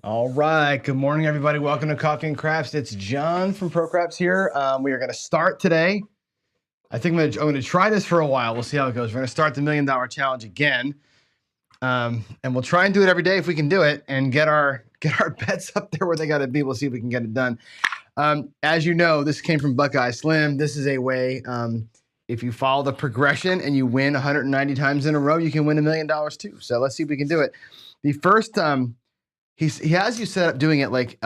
All right. Good morning, everybody. Welcome to Coffee and Crafts. It's John from Pro Crafts here. We are going to start today. I think I'm going to try this for a while. We'll see how it goes. We're going to start the $1 Million Challenge again, and we'll try and do it every day if we can do it, and get our bets up there where they got to be. We'll see if we can get it done. As you know, this came from Buckeye Slim. This is a way. If you follow the progression and you win 190 times in a row, you can win $1 million too. So let's see if we can do it. The first. He has you set up doing it like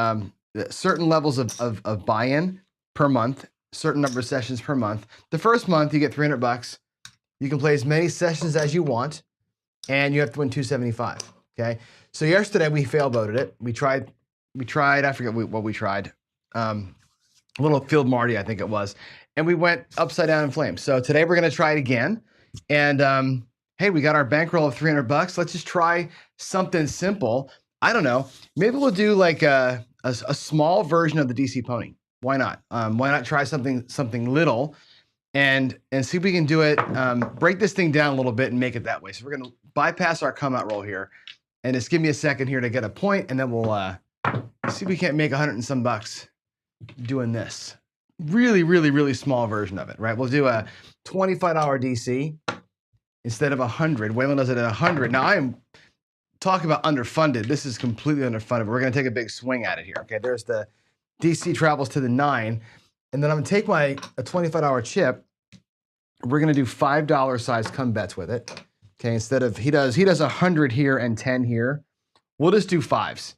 certain levels of buy-in per month, certain number of sessions per month. The first month you get $300. You can play as many sessions as you want, and you have to win $275. Okay. So yesterday we fail voted it. We tried. I forget what we tried. A little field Marty, I think it was, and we went upside down in flames. So today we're going to try it again, and hey, we got our bankroll of $300. Let's just try something simple. I don't know. Maybe we'll do like a small version of the DC pony. Why not? Why not try something little and see if we can do it. Break this thing down a little bit and make it that way. So we're going to bypass our come out roll here, and just give me a second here to get a point, and then we'll see if we can't make 100 and some bucks doing this. Really, really, really small version of it, right? We'll do a $25 DC instead of 100. Waylon does it at 100. Now I am talking about underfunded. This is completely underfunded, but we're going to take a big swing at it here. Okay, there's the DC travels to the 9, and then I'm going to take a $25 chip. We're going to do $5 size come bets with it. Okay, instead of he does 100 here and 10 here. We'll just do 5s,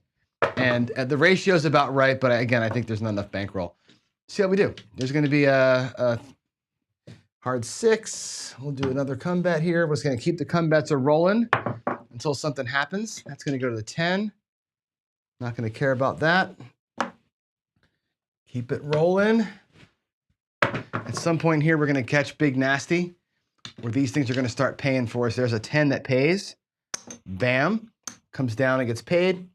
and the ratio is about right. But again, I think there's not enough bankroll. See how we do. There's going to be a hard 6. We'll do another come bet here. We're just going to keep the come bets a rolling until something happens. That's going to go to the 10. Not going to care about that. Keep it rolling. At some point here, we're going to catch Big Nasty, where these things are going to start paying for us. There's a 10 that pays. Bam. Comes down and gets paid.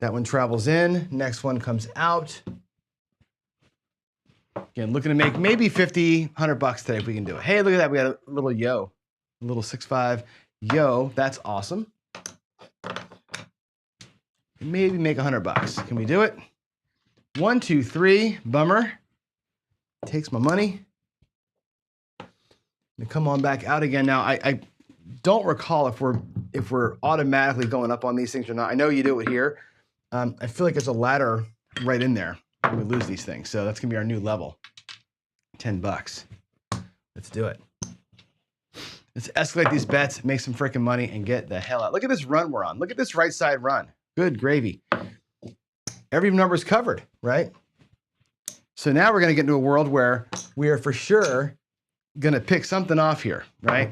That one travels in. Next one comes out. Again, looking to make maybe 50, 100 bucks today if we can do it. Hey, look at that. We got a little yo. A little 6-5. Yo, that's awesome. Maybe make 100 bucks. Can we do it? 1, 2, 3. Bummer. Takes my money. And come on back out again. Now, I don't recall if we're automatically going up on these things or not. I know you do it here. I feel like there's a ladder right in there when we lose these things. So that's gonna be our new level. 10 bucks. Let's do it. Let's escalate these bets, make some freaking money, and get the hell out. Look at this run we're on. Look at this right side run. Good gravy. Every number's covered, right? So now we're going to get into a world where we are for sure going to pick something off here, right?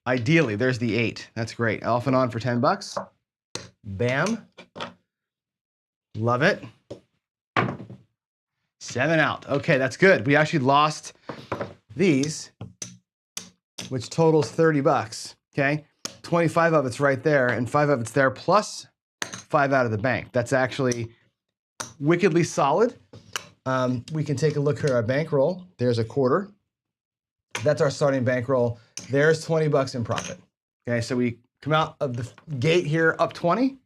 Ideally, there's the 8. That's great. Off and on for 10 bucks. Bam. Love it. 7 out. Okay, that's good. We actually lost these, which totals 30 bucks, okay? 25 of it's right there, and 5 of it's there, plus 5 out of the bank. That's actually wickedly solid. We can take a look at our bankroll. There's a quarter. That's our starting bankroll. There's 20 bucks in profit. Okay, so we come out of the gate here up 20.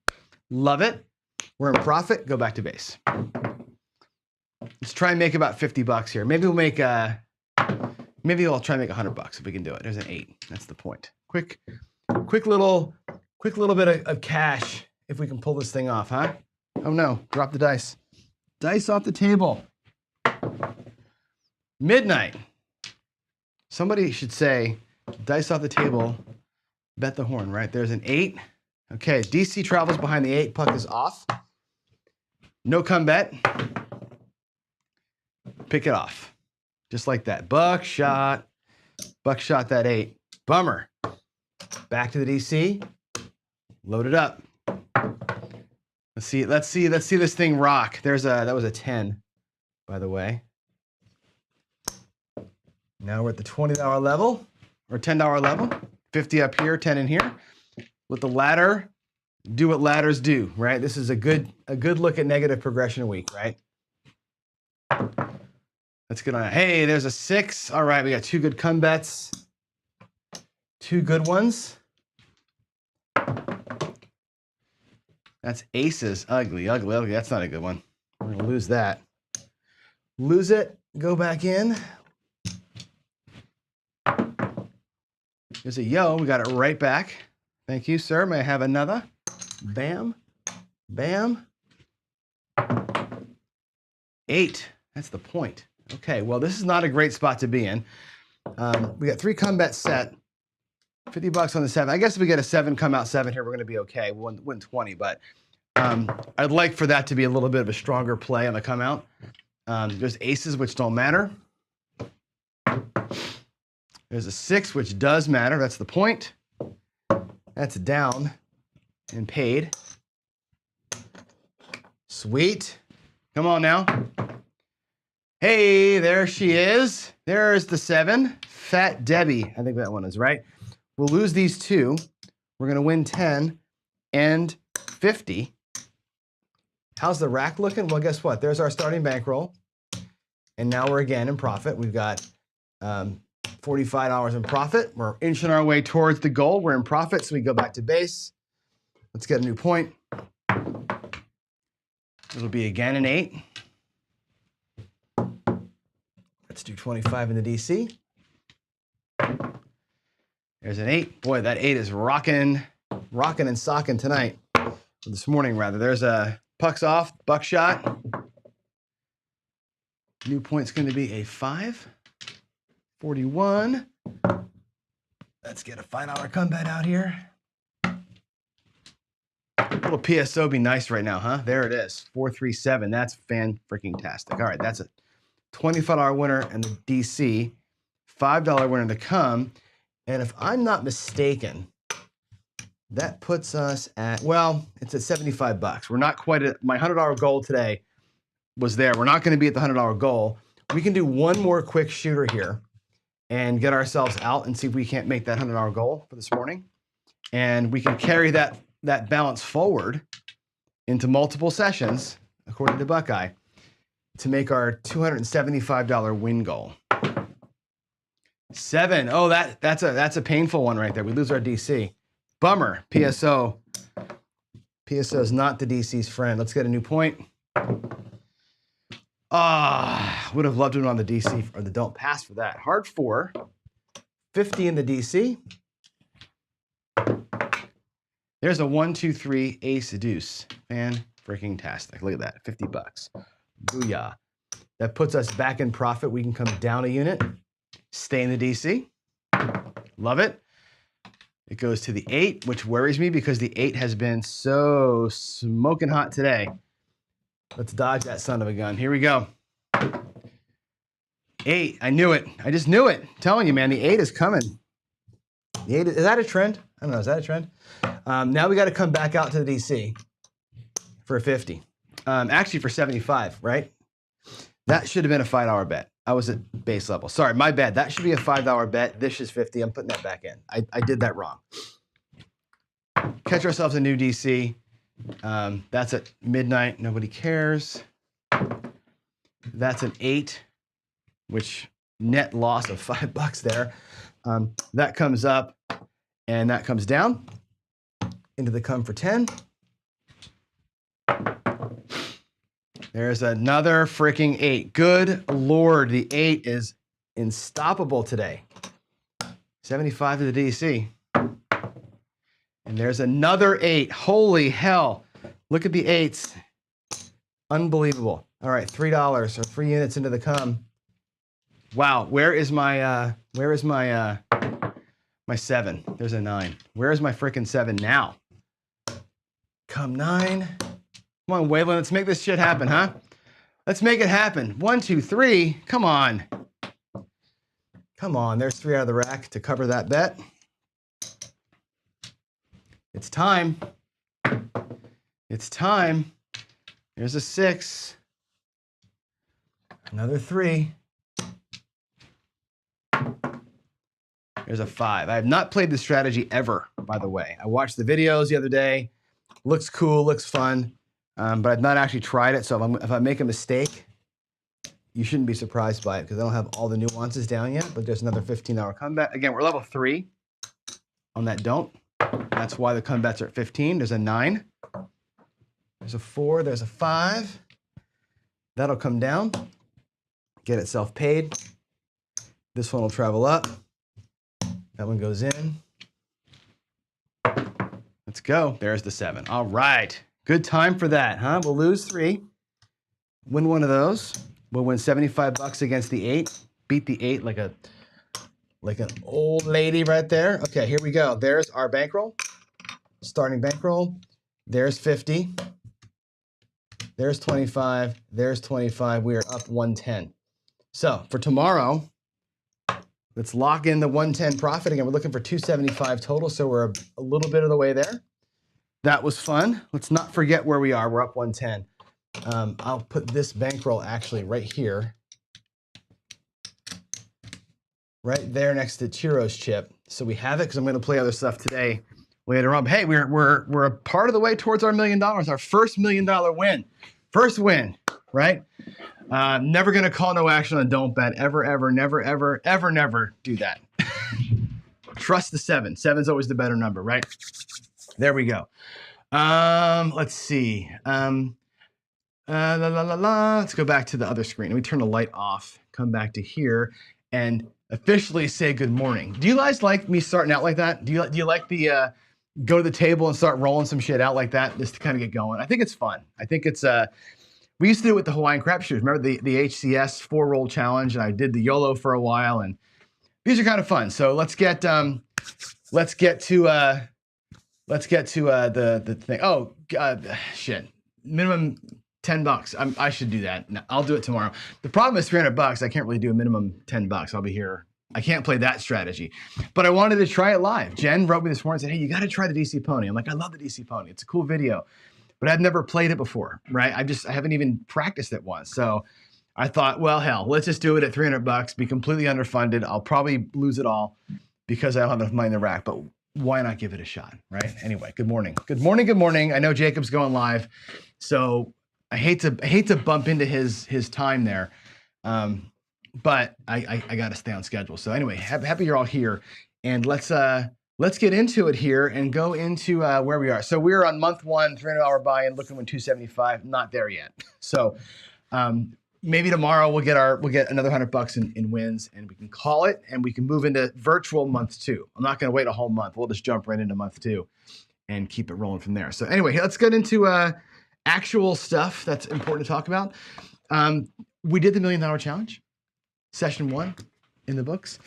Love it. We're in profit. Go back to base. Let's try and make about 50 bucks here. Maybe we'll make maybe I'll try and make 100 bucks if we can do it. There's an 8. That's the point. Quick little bit of cash if we can pull this thing off, huh? Oh no, drop the dice. Dice off the table. Midnight. Somebody should say, dice off the table, bet the horn, right? There's an 8. Okay, DC travels behind the 8. Puck is off. No come bet. Pick it off. Just like that. Buckshot that 8. Bummer. Back to the DC. Load it up. Let's see this thing rock. That was a 10, by the way. Now we're at the $20 level or $10 level. 50 up here, 10 in here. With the ladder, do what ladders do, right? This is a good look at negative progression a week, right? Let's get on it. Hey, there's a 6. All right, we got 2 good come bets. 2 good ones. That's aces. Ugly, ugly, ugly. That's not a good one. We're going to lose that. Lose it. Go back in. There's a yo. We got it right back. Thank you, sir. May I have another? Bam. Bam. 8. That's the point. Okay, well, this is not a great spot to be in. We got 3 come bet set. 50 bucks on the 7. I guess if we get a 7 come out 7 here, we're going to be okay. We'll win 20, but I'd like for that to be a little bit of a stronger play on the come out. There's aces, which don't matter. There's a 6, which does matter. That's the point. That's down and paid. Sweet. Come on now. Hey, there she is. There's the 7. Fat Debbie. I think that one is right. We'll lose these 2. We're going to win 10 and 50. How's the rack looking? Well, guess what? There's our starting bankroll. And now we're again in profit. We've got $45 in profit. We're inching our way towards the goal. We're in profit, so we go back to base. Let's get a new point. It'll be again an 8. Let's do 25 in the DC. There's an 8. Boy, that 8 is rocking and socking tonight. Or this morning, rather. There's a pucks off, buckshot. New point's going to be a 5. 41. Let's get a $5 come bet out here. A little PSO be nice right now, huh? There it is. 437. That's fan-freaking-tastic. All right, that's a $25 winner in the DC, $5 winner in the come. And if I'm not mistaken, that puts us at, well, it's at 75 bucks. We're not quite at, my $100 goal today was there. We're not going to be at the $100 goal. We can do one more quick shooter here and get ourselves out and see if we can't make that $100 goal for this morning. And we can carry that balance forward into multiple sessions, according to Buckeye, to make our $275 win goal. 7. Oh, that's a painful one right there. We lose our DC. Bummer. PSO. PSO is not the DC's friend. Let's get a new point. Would have loved it on the DC or the don't pass for that. Hard 4. 50 in the DC. There's a 1, 2, 3 ace deuce. Fan-freaking-tastic. Look at that. 50 bucks. Booyah. That puts us back in profit. We can come down a unit. Stay in the DC. Love it. It goes to the 8, which worries me because the 8 has been so smoking hot today. Let's dodge that son of a gun. Here we go. 8. I knew it. I just knew it. I'm telling you, man, the 8 is coming. The 8 is that a trend? I don't know. Is that a trend? Now we got to come back out to the DC for 50. Actually, for 75, right? That should have been a $5 bet. I was at base level. Sorry, my bad. That should be a $5 bet. This is 50. I'm putting that back in. I did that wrong. Catch ourselves a new DC. That's at midnight. Nobody cares. That's an 8, which net loss of $5 there. That comes up and that comes down into the come for 10. There's another freaking 8. Good Lord, the 8 is unstoppable today. 75 to the DC. And there's another 8. Holy hell. Look at the 8s. Unbelievable. All right, $3 or 3 units into the come. Wow, where is my my 7? There's a 9. Where is my freaking 7 now? Come 9. Come on, Waylon, let's make this shit happen, huh? Let's make it happen. 1, 2, 3. Come on. Come on, there's 3 out of the rack to cover that bet. It's time. It's time. There's a 6. Another 3. There's a 5. I have not played this strategy ever, by the way. I watched the videos the other day. Looks cool, looks fun, but I've not actually tried it. So if I make a mistake, you shouldn't be surprised by it because I don't have all the nuances down yet, but there's another $15 comeback. Again, we're level 3 on that don't. That's why the comebacks are at 15. There's a 9. There's a 4, there's a 5. That'll come down, get itself paid. This one will travel up. That one goes in. Let's go. There's the 7. All right. Good time for that, huh? We'll lose 3. Win one of those. We'll win $75 against the 8. Beat the 8 like an old lady right there. Okay, here we go. There's our bankroll. Starting bankroll. There's 50. There's 25. There's 25. We are up 110. So for tomorrow, let's lock in the 110 profit. Again, we're looking for 275 total, so we're a little bit of the way there. That was fun. Let's not forget where we are. We're up 110. I'll put this bankroll actually right here. Right there next to Chiro's chip. So we have it because I'm going to play other stuff today later on. But hey, we're a part of the way towards our $1 million, our first $1 million win. First win, right? Never going to call no action on don't bet. Ever, ever, never, ever, ever, never do that. Trust the 7. 7's always the better number, right? There we go. Let's see. Let's go back to the other screen. Let me turn the light off, come back to here, and officially say good morning. Do you guys like me starting out like that? Do you like the go to the table and start rolling some shit out like that just to kind of get going? I think it's fun. I think it's we used to do it with the Hawaiian crapshooters. Remember the HCS 4-roll challenge, and I did the YOLO for a while, and these are kind of fun. So let's get to the thing. Oh shit, minimum $10. I should do that. No, I'll do it tomorrow. The problem is $300. I can't really do a minimum $10. I'll be here. I can't play that strategy, but I wanted to try it live. Jen wrote me this morning and said, "Hey, you got to try the DC Pony." I'm like, I love the DC Pony. It's a cool video, but I've never played it before, right? I haven't even practiced it once. So I thought, well, hell, let's just do it at $300, be completely underfunded. I'll probably lose it all because I don't have enough money in the rack, but why not give it a shot, right? Anyway, good morning. Good morning, good morning. I know Jacob's going live, so I hate to bump into his time there, but I got to stay on schedule. So anyway, happy you're all here, and let's get into it here and go into where we are. So we're on month 1, $300 buy-in, looking to win 275. Not there yet. So maybe tomorrow we'll get another $100 in wins, and we can call it, and we can move into virtual month 2. I'm not going to wait a whole month. We'll just jump right into month 2 and keep it rolling from there. So anyway, let's get into actual stuff that's important to talk about. We did the $1 Million Challenge, session 1 in the books.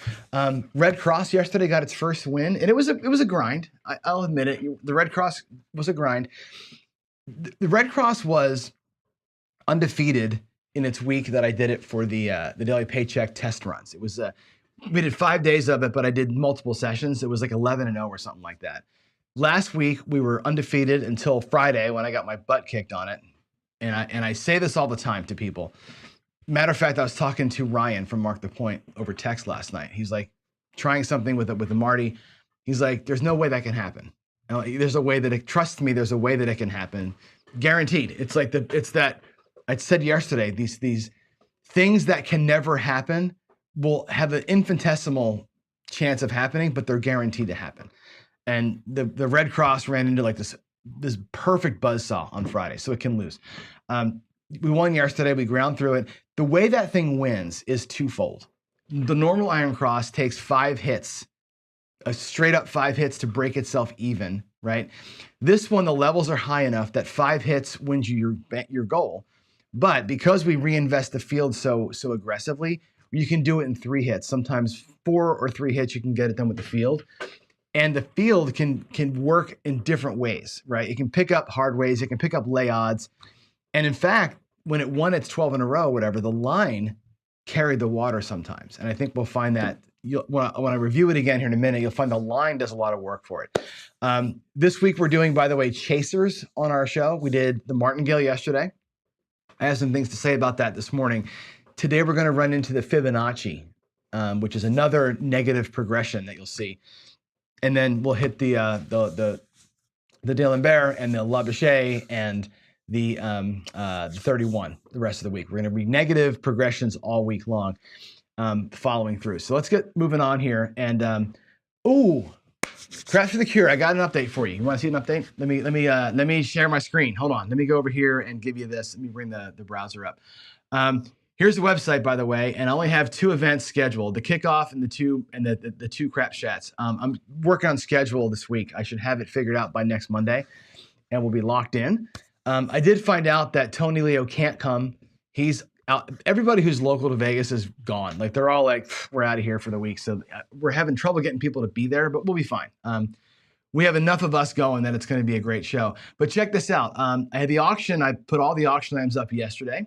Red Cross yesterday got its first win, and it was a grind. I'll admit it. The Red Cross was a grind. The Red Cross was undefeated in its week that I did it for the daily paycheck test runs. It was we did 5 days of it, but I did multiple sessions. It was like 11-0 or something like that. Last week, we were undefeated until Friday when I got my butt kicked on it. And I say this all the time to people. Matter of fact, I was talking to Ryan from Mark the Point over text last night. He's like trying something with the Marty. He's like, there's no way that can happen. There's a way that trust me, there's a way that it can happen. Guaranteed. It's like it's that I said yesterday, these things that can never happen will have an infinitesimal chance of happening, but they're guaranteed to happen. And the Red Cross ran into like this perfect buzzsaw on Friday, so it can lose. We won yesterday. We ground through it. The way that thing wins is twofold. The normal Iron Cross takes 5 hits, a straight up 5 hits to break itself even, right? This one, the levels are high enough that 5 hits wins you your goal. But because we reinvest the field so aggressively, you can do it in 3 hits. Sometimes 4 or 3 hits, you can get it done with the field. And the field can work in different ways, right? It can pick up hard ways. It can pick up lay odds. And in fact, when it won its 12 in a row, whatever, the line carried the water sometimes. And I think we'll find that when I review it again here in a minute, you'll find the line does a lot of work for it. This week we're doing, by the way, chasers on our show. We did the martingale yesterday. I have some things to say about that this morning. Today we're going to run into the Fibonacci, which is another negative progression that you'll see. And then we'll hit the D'Alembert and the Labouche and the 31 the rest of the week. We're going to read negative progressions all week long, following through. So let's get moving on here. And Crash for the Cure. I got an update for you. You want to see an update? Let me share my screen. Hold on. Let me go over here and give you this. Let me bring the browser up. Here's the website, by the way, and I only have 2 events scheduled: the kickoff and the two crap chats. I'm working on schedule this week. I should have it figured out by next Monday, and we'll be locked in. I did find out that Tony Leo can't come. He's out. Everybody who's local to Vegas is gone. Like, they're all like, we're out of here for the week. So we're having trouble getting people to be there, but we'll be fine. We have enough of us going that it's going to be a great show. But check this out. I had the auction. I put all the auction items up yesterday.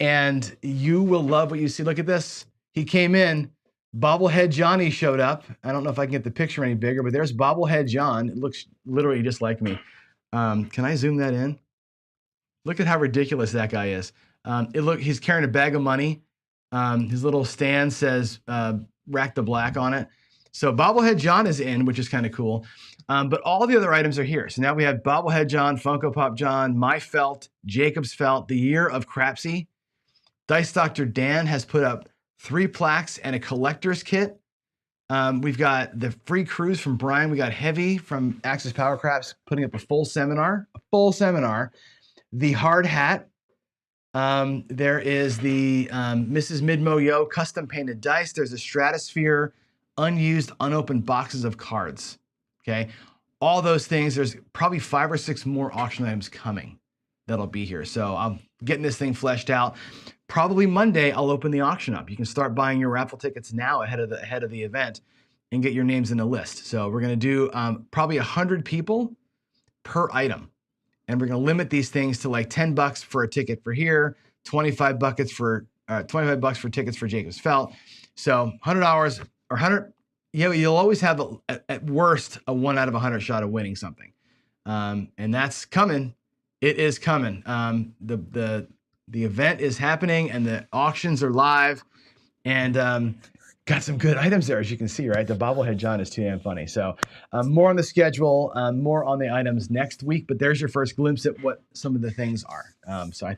And you will love what you see. Look at this. He came in. Bobblehead Johnny showed up. I don't know if I can get the picture any bigger, but there's Bobblehead John. It looks literally just like me. Can I zoom that in? Look at how ridiculous that guy is. He's carrying a bag of money. His little stand says Rack the Black on it. So Bobblehead John is in, which is kind of cool. But all the other items are here. So now we have Bobblehead John, Funko Pop John, My Felt, Jacob's Felt, the Year of Crapsy. Dice Dr. Dan has put up 3 plaques and a collector's kit. We've got the free cruise from Brian. We got Heavy from Axis Power Craps putting up a full seminar. The hard hat. There is the Mrs. Midmo Yo custom painted dice. There's a Stratosphere unused, unopened boxes of cards. Okay. All those things. There's probably 5 or 6 more auction items coming that'll be here. So I'm getting this thing fleshed out. Probably Monday, I'll open the auction up. You can start buying your raffle tickets now ahead of the event and get your names in the list. So we're going to do probably 100 people per item. And we're going to limit these things to like $10 for a ticket for here, $25 for tickets for Jacob's Felt. So $100 or 100, you'll always have at worst a 1 out of 100 shot of winning something. And that's coming. It is coming. The event is happening and the auctions are live, and got some good items there, as you can see, right? The Bobblehead John is too damn funny. So more on the schedule, more on the items next week, but there's your first glimpse at what some of the things are. So I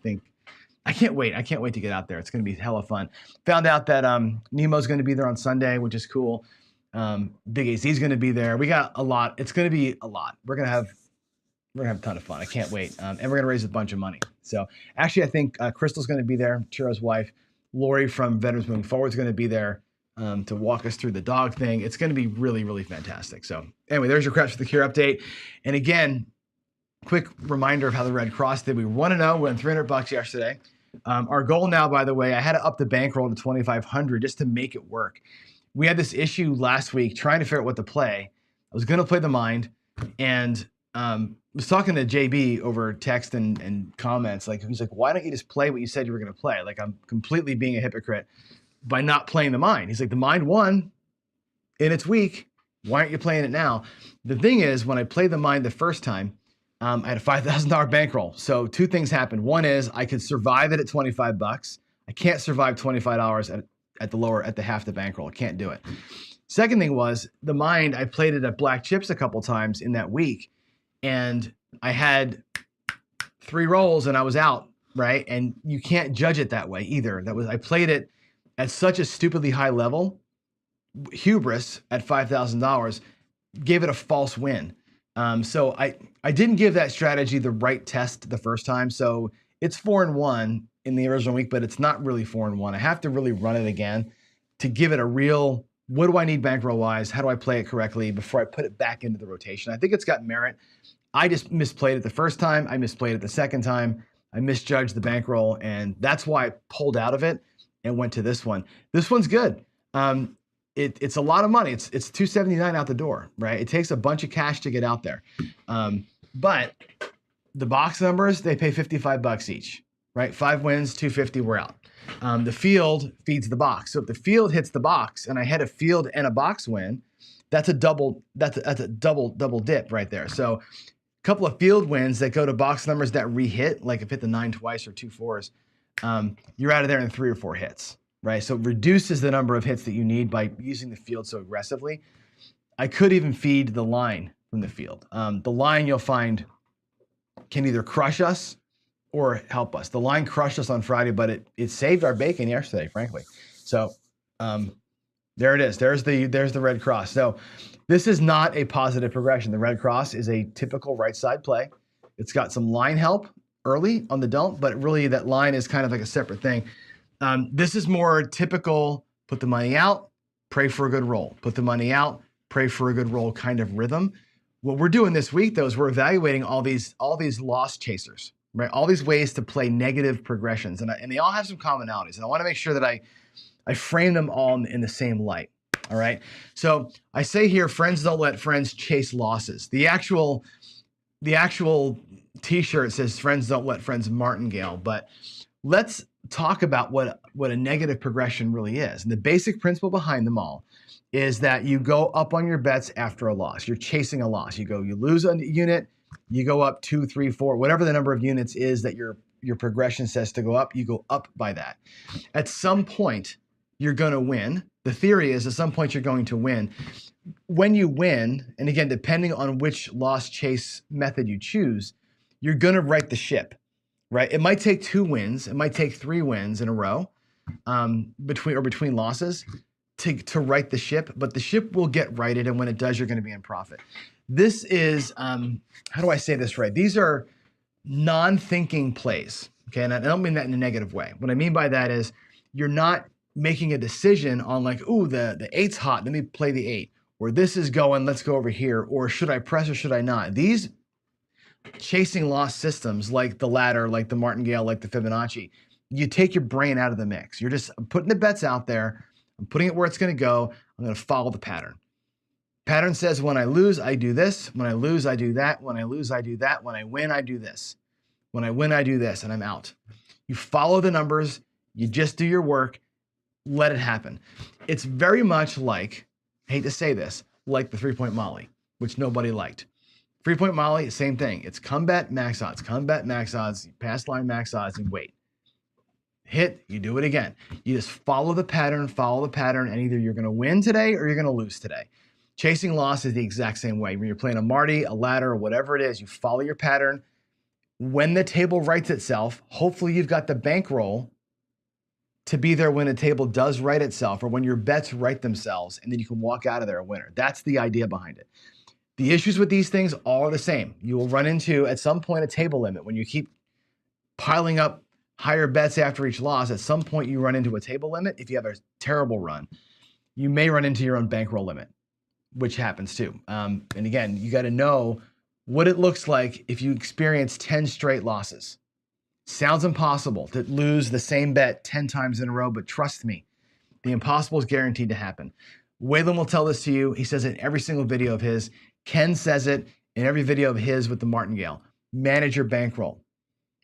can't wait. I can't wait to get out there. It's going to be hella fun. Found out that Nemo's going to be there on Sunday, which is cool. Big AZ's going to be there. We got a lot. It's going to be a lot. We're going to have a ton of fun. I can't wait. And we're going to raise a bunch of money. So actually, I think Crystal's going to be there, Chiro's wife. Lori from Veterans Moving Forward is going to be there to walk us through the dog thing. It's going to be really, really fantastic. So anyway, there's your Crash for the Cure update. And again, quick reminder of how the Red Cross did. We won 1-0. We won $300 yesterday. Our goal now, by the way, I had to up the bankroll to 2,500 just to make it work. We had this issue last week trying to figure out what to play. I was going to play the Mind, and was talking to JB over text and comments. Like, he's like, why don't you just play what you said you were going to play? Like, I'm completely being a hypocrite by not playing the Mind. He's like, the Mind won in its week. Why aren't you playing it now? The thing is, when I played the Mind the first time, I had a $5,000 bankroll. So 2 things happened. One is I could survive it at $25. I can't survive $25 at the half the bankroll. I can't do it. Second thing was the Mind. I played it at Black Chips a couple times in that week, and I had 3 rolls and I was out, right? And you can't judge it that way either. I played it at such a stupidly high level. Hubris at $5,000 gave it a false win. So I didn't give that strategy the right test the first time. So it's 4-1 in the original week, but it's not really 4-1. I have to really run it again to give it a real, what do I need bankroll wise? How do I play it correctly before I put it back into the rotation? I think it's got merit. I just misplayed it the first time. I misplayed it the second time. I misjudged the bankroll, and that's why I pulled out of it and went to this one. This one's good. It's a lot of money. It's $279 out the door, right? It takes a bunch of cash to get out there. But the box numbers, they pay $55 each, right? 5 wins, $250, we're out. The field feeds the box. So if the field hits the box and I had a field and a box win, that's a double dip right there. So a couple of field wins that go to box numbers that re-hit, like if hit the 9 twice or 2 4s, you're out of there in 3 or 4 hits. Right, so it reduces the number of hits that you need by using the field so aggressively. I could even feed the line from the field. The line, you'll find, can either crush us or help us. The line crushed us on Friday, but it saved our bacon yesterday, frankly. So There it is. There's the red cross. So this is not a positive progression. The red cross is a typical right side play. It's got some line help early on the dump, but really that line is kind of like a separate thing. This is more typical, put the money out, pray for a good roll. Put the money out, pray for a good roll kind of rhythm. What we're doing this week, though, is we're evaluating all these loss chasers, right? All these ways to play negative progressions, and they all have some commonalities. And I want to make sure that I frame them all in the same light. All right. So I say here, friends don't let friends chase losses. The actual T-shirt says friends don't let friends martingale, but let's talk about what a negative progression really is. And the basic principle behind them all is that you go up on your bets after a loss. You're chasing a loss. You lose a unit, you go up 2, 3, 4, whatever the number of units is that your progression says to go up, you go up by that. At some point, you're going to win. The theory is at some point you're going to win. When you win, and again, depending on which loss chase method you choose, you're going to right the ship, right? It might take 2 wins. It might take 3 wins in a row between losses to right the ship, but the ship will get righted, and when it does, you're going to be in profit. This is, how do I say this right? These are non-thinking plays, okay? And I don't mean that in a negative way. What I mean by that is you're not making a decision on like, ooh, the 8's hot, let me play the 8. Or this is going, let's go over here. Or should I press or should I not? These chasing loss systems like the ladder, like the martingale, like the Fibonacci, you take your brain out of the mix. You're just putting the bets out there. I'm putting it where it's going to go. I'm going to follow the pattern. Pattern says when I lose, I do this. When I lose, I do that. When I lose, I do that. When I win, I do this. When I win, I do this, and I'm out. You follow the numbers. You just do your work. Let it happen. It's very much like, I hate to say this, like the 3-point Molly, which nobody liked. 3-point Molly, same thing. It's come bet, max odds, come bet, max odds, pass line, max odds, and wait. Hit, you do it again. You just follow the pattern, and either you're going to win today or you're going to lose today. Chasing loss is the exact same way. When you're playing a Marty, a ladder, or whatever it is, you follow your pattern. When the table rights itself, hopefully you've got the bankroll to be there when a table does right itself or when your bets right themselves, and then you can walk out of there a winner. That's the idea behind it. The issues with these things all are the same. You will run into, at some point, a table limit. When you keep piling up higher bets after each loss, at some point you run into a table limit. If you have a terrible run, you may run into your own bankroll limit, which happens too. And again, you got to know what it looks like if you experience 10 straight losses. Sounds impossible to lose the same bet 10 times in a row, but trust me, the impossible is guaranteed to happen. Waylon will tell this to you. He says it in every single video of his. Ken says it in every video of his with the martingale. Manage your bankroll.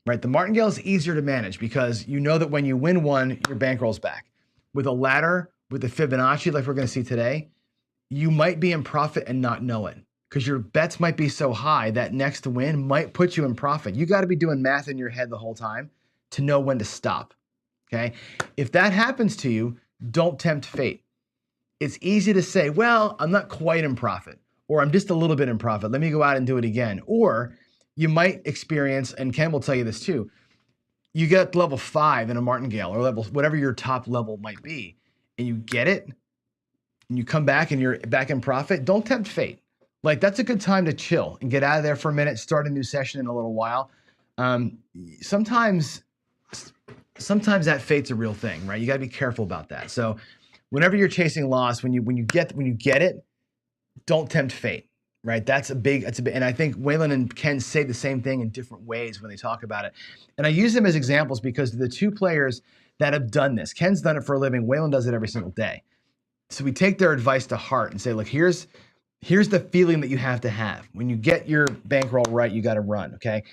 Right? The martingale is easier to manage because you know that when you win one, your bankroll's back. With a ladder, with the Fibonacci, like we're going to see today, you might be in profit and not know it because your bets might be so high that next win might put you in profit. You got to be doing math in your head the whole time to know when to stop. Okay? If that happens to you, don't tempt fate. It's easy to say, well, I'm not quite in profit, or I'm just a little bit in profit. Let me go out and do it again. Or you might experience, and Ken will tell you this too, you get level 5 in a martingale or level, whatever your top level might be, and you get it, and you come back and you're back in profit. Don't tempt fate. Like, that's a good time to chill and get out of there for a minute, start a new session in a little while. Sometimes that fate's a real thing, right? You got to be careful about that. So whenever you're chasing loss, when you get it, don't tempt fate. Right, that's a big, and I think Waylon and Ken say the same thing in different ways when they talk about it. And I use them as examples because the 2 players that have done this, Ken's done it for a living, Waylon does it every single day. So we take their advice to heart and say, look, here's the feeling that you have to have. When you get your bankroll right, you got to run, okay?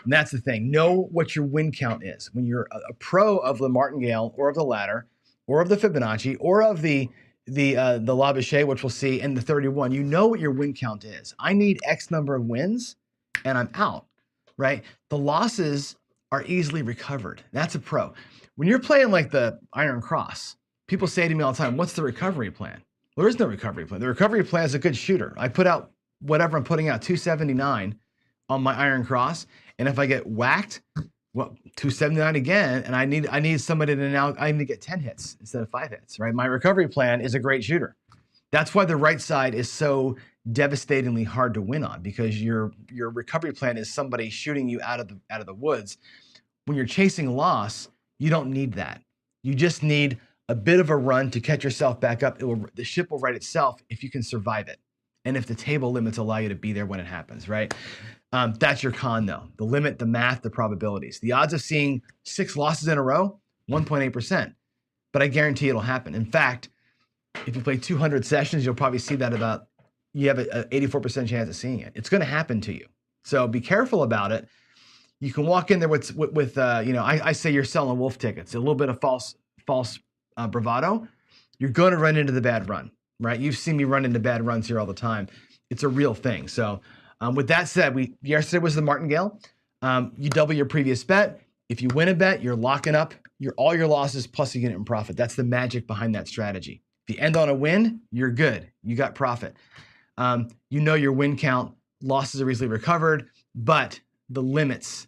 And that's the thing. Know what your win count is. When you're a pro of the martingale or of the ladder or of the Fibonacci or of the Labouche, which we'll see, and the 31, you know what your win count is. I need X number of wins and I'm out, right? The losses are easily recovered. That's a pro. When you're playing like the Iron Cross, people say to me all the time, what's the recovery plan? Well, there is no recovery plan. The recovery plan is a good shooter. I put out whatever I'm putting out, 279 on my Iron Cross, and if I get whacked, Well, 279 again, and I need somebody to now, I need to get 10 hits instead of 5 hits, right? My recovery plan is a great shooter. That's why the right side is so devastatingly hard to win on, because your recovery plan is somebody shooting you out of the woods. When you're chasing loss, you don't need that. You just need a bit of a run to catch yourself back up. The ship will right itself if you can survive it, and if the table limits allow you to be there when it happens, right? That's your con, though. The limit, the math, the probabilities. The odds of seeing 6 losses in a row, 1.8%. But I guarantee it'll happen. In fact, if you play 200 sessions, you'll probably see that you have an 84% chance of seeing it. It's going to happen to you. So be careful about it. You can walk in there with I say you're selling wolf tickets, a little bit of false bravado. You're going to run into the bad run, right? You've seen me run into bad runs here all the time. It's a real thing. So with that said, yesterday was the martingale. You double your previous bet. If you win a bet, you're locking up all your losses plus a unit in profit. That's the magic behind that strategy. If you end on a win, you're good. You got profit. You know your win count. Losses are easily recovered, but the limits,